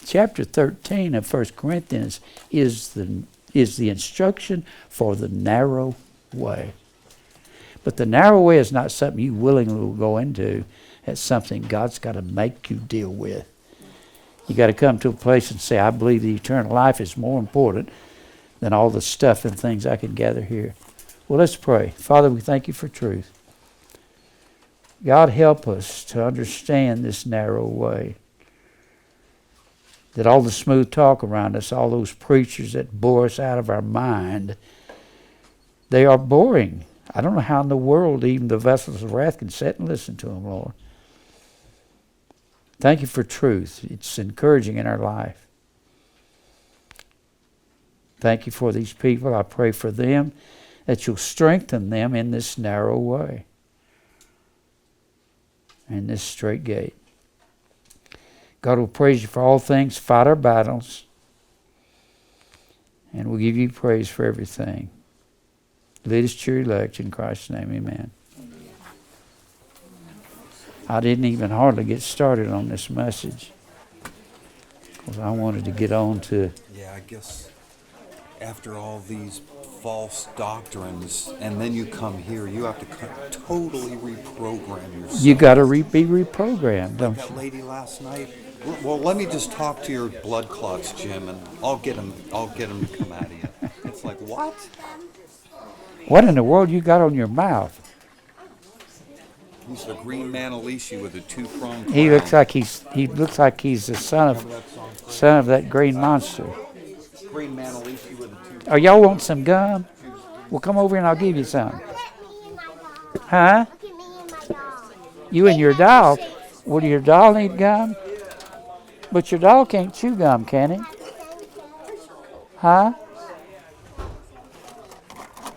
Chapter 13 of 1 Corinthians is the instruction for the narrow way. But the narrow way is not something you willingly will go into. It's something God's got to make you deal with. You got to come to a place and say, I believe the eternal life is more important than all the stuff and things I can gather here. Well, let's pray. Father, we thank you for truth. God, help us to understand this narrow way. That all the smooth talk around us, all those preachers that bore us out of our mind, they are boring. I don't know how in the world even the vessels of wrath can sit and listen to them, Lord. Thank you for truth. It's encouraging in our life. Thank you for these people. I pray for them that you'll strengthen them in this narrow way, in this straight gate. God will praise you for all things, fight our battles, and we'll give you praise for everything. Lead us to your elect in Christ's name, amen. I didn't even hardly get started on this message because I wanted to get on to...
Yeah, I guess after all these false doctrines, and then you come here, you have to totally reprogram yourself.
You got to be reprogrammed, don't
That
you?
lady last night. Well, let me just talk to your blood clots, Jim, and I'll get him to come out of you. It's like, what?
What in the world you got on your mouth?
He's the green Manalishi with a two-pronged crown.
He looks like he's the son of that green monster.
Green Manalishi with a two-pronged.
Oh, y'all want some gum? Well, come over and I'll give you some. Huh? You and your doll? Would your doll need gum? But your doll can't chew gum, can it? Huh?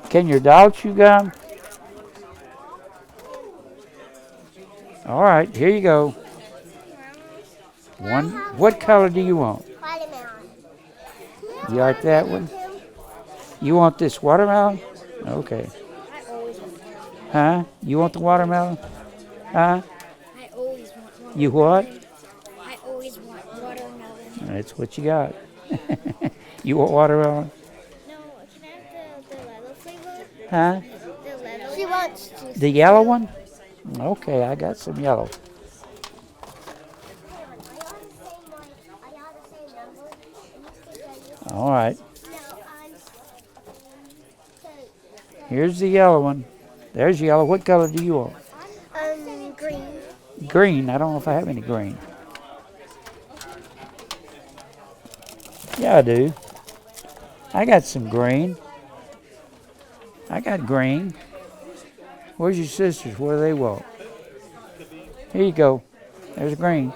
Can your doll chew gum? All right, here you go. One. What color do you want?
Watermelon.
You like that one? You want this watermelon? Okay. Huh? You want the watermelon? Huh?
I always want one.
You what?
I always want watermelon.
That's what you got. You want watermelon?
No, can I have the yellow flavor?
Huh?
The yellow. She wants juice.
The yellow one? Okay, I got some yellow. All right. Here's the yellow one. There's yellow. What color do you want?
Green.
Green. I don't know if I have any green. Yeah, I do. I got some green. I got green. Where's your sisters? What do they want? Here you go. There's green.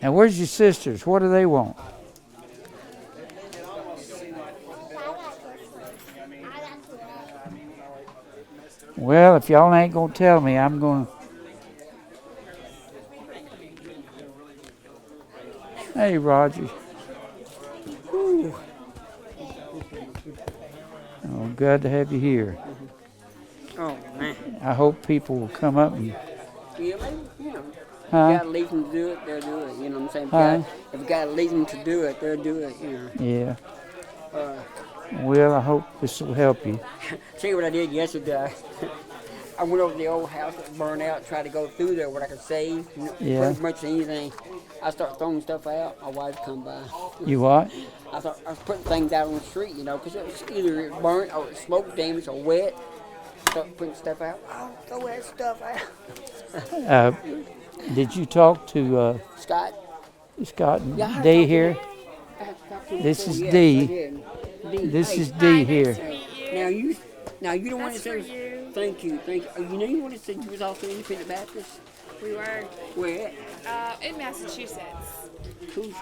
Now, where's your sisters? What do they want? Well, if y'all ain't going to tell me, I'm going to... Hey, Roger. Whew. Oh, glad to have you here.
Oh, man.
I hope people will come up and...
Yeah, man, you know,
Huh?
if God leads them to do it, they'll do it. You know what I'm saying?
Huh?
If God leads them to do it, they'll do it, you know.
Yeah.
Uh,
Well, I hope this will help you.
see what I did yesterday? I went over to the old house that burned out, tried to go through there what I could save.
Yeah.
Pretty much anything. I start throwing stuff out. My wife come by.
You what?
I was putting things out on the street, because it was either it burnt or smoke damaged or wet. Start putting stuff out. Oh, throw that stuff out.
Did you talk to
Scott.
Scott and
Yeah, I
Dee
talked to
here?
I had to talk to him
This
before,
is
yes,
Dee.
I did. Dee,
This
hey,
is Dee here.
Now you don't want to
That's for
say
you.
thank you. You know you want to say you was also independent Baptist.
We were
Where?
in Massachusetts.
Who's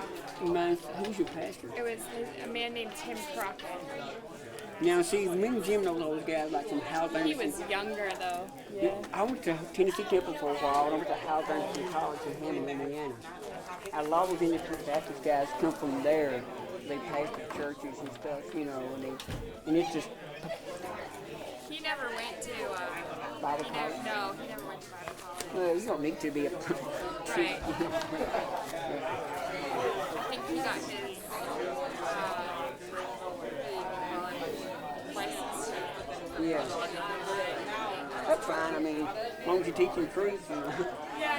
your pastor?
It was a man named Tim Crockett.
Now see, me and Jim know those guys like from Halifax.
He was younger though.
Yeah, I went to Tennessee Temple for a while, and I went to Halifax College in Hammond, Indiana. A lot of independent Baptist guys come from there. They pastor churches and stuff, and it's just
He never went to.
Bible
He
college.
never went to Bible college.
Well, you don't need to be a
Right. I think he got his license.
Yeah. That's fine. I mean, as long as you're teaching truth.
Yeah,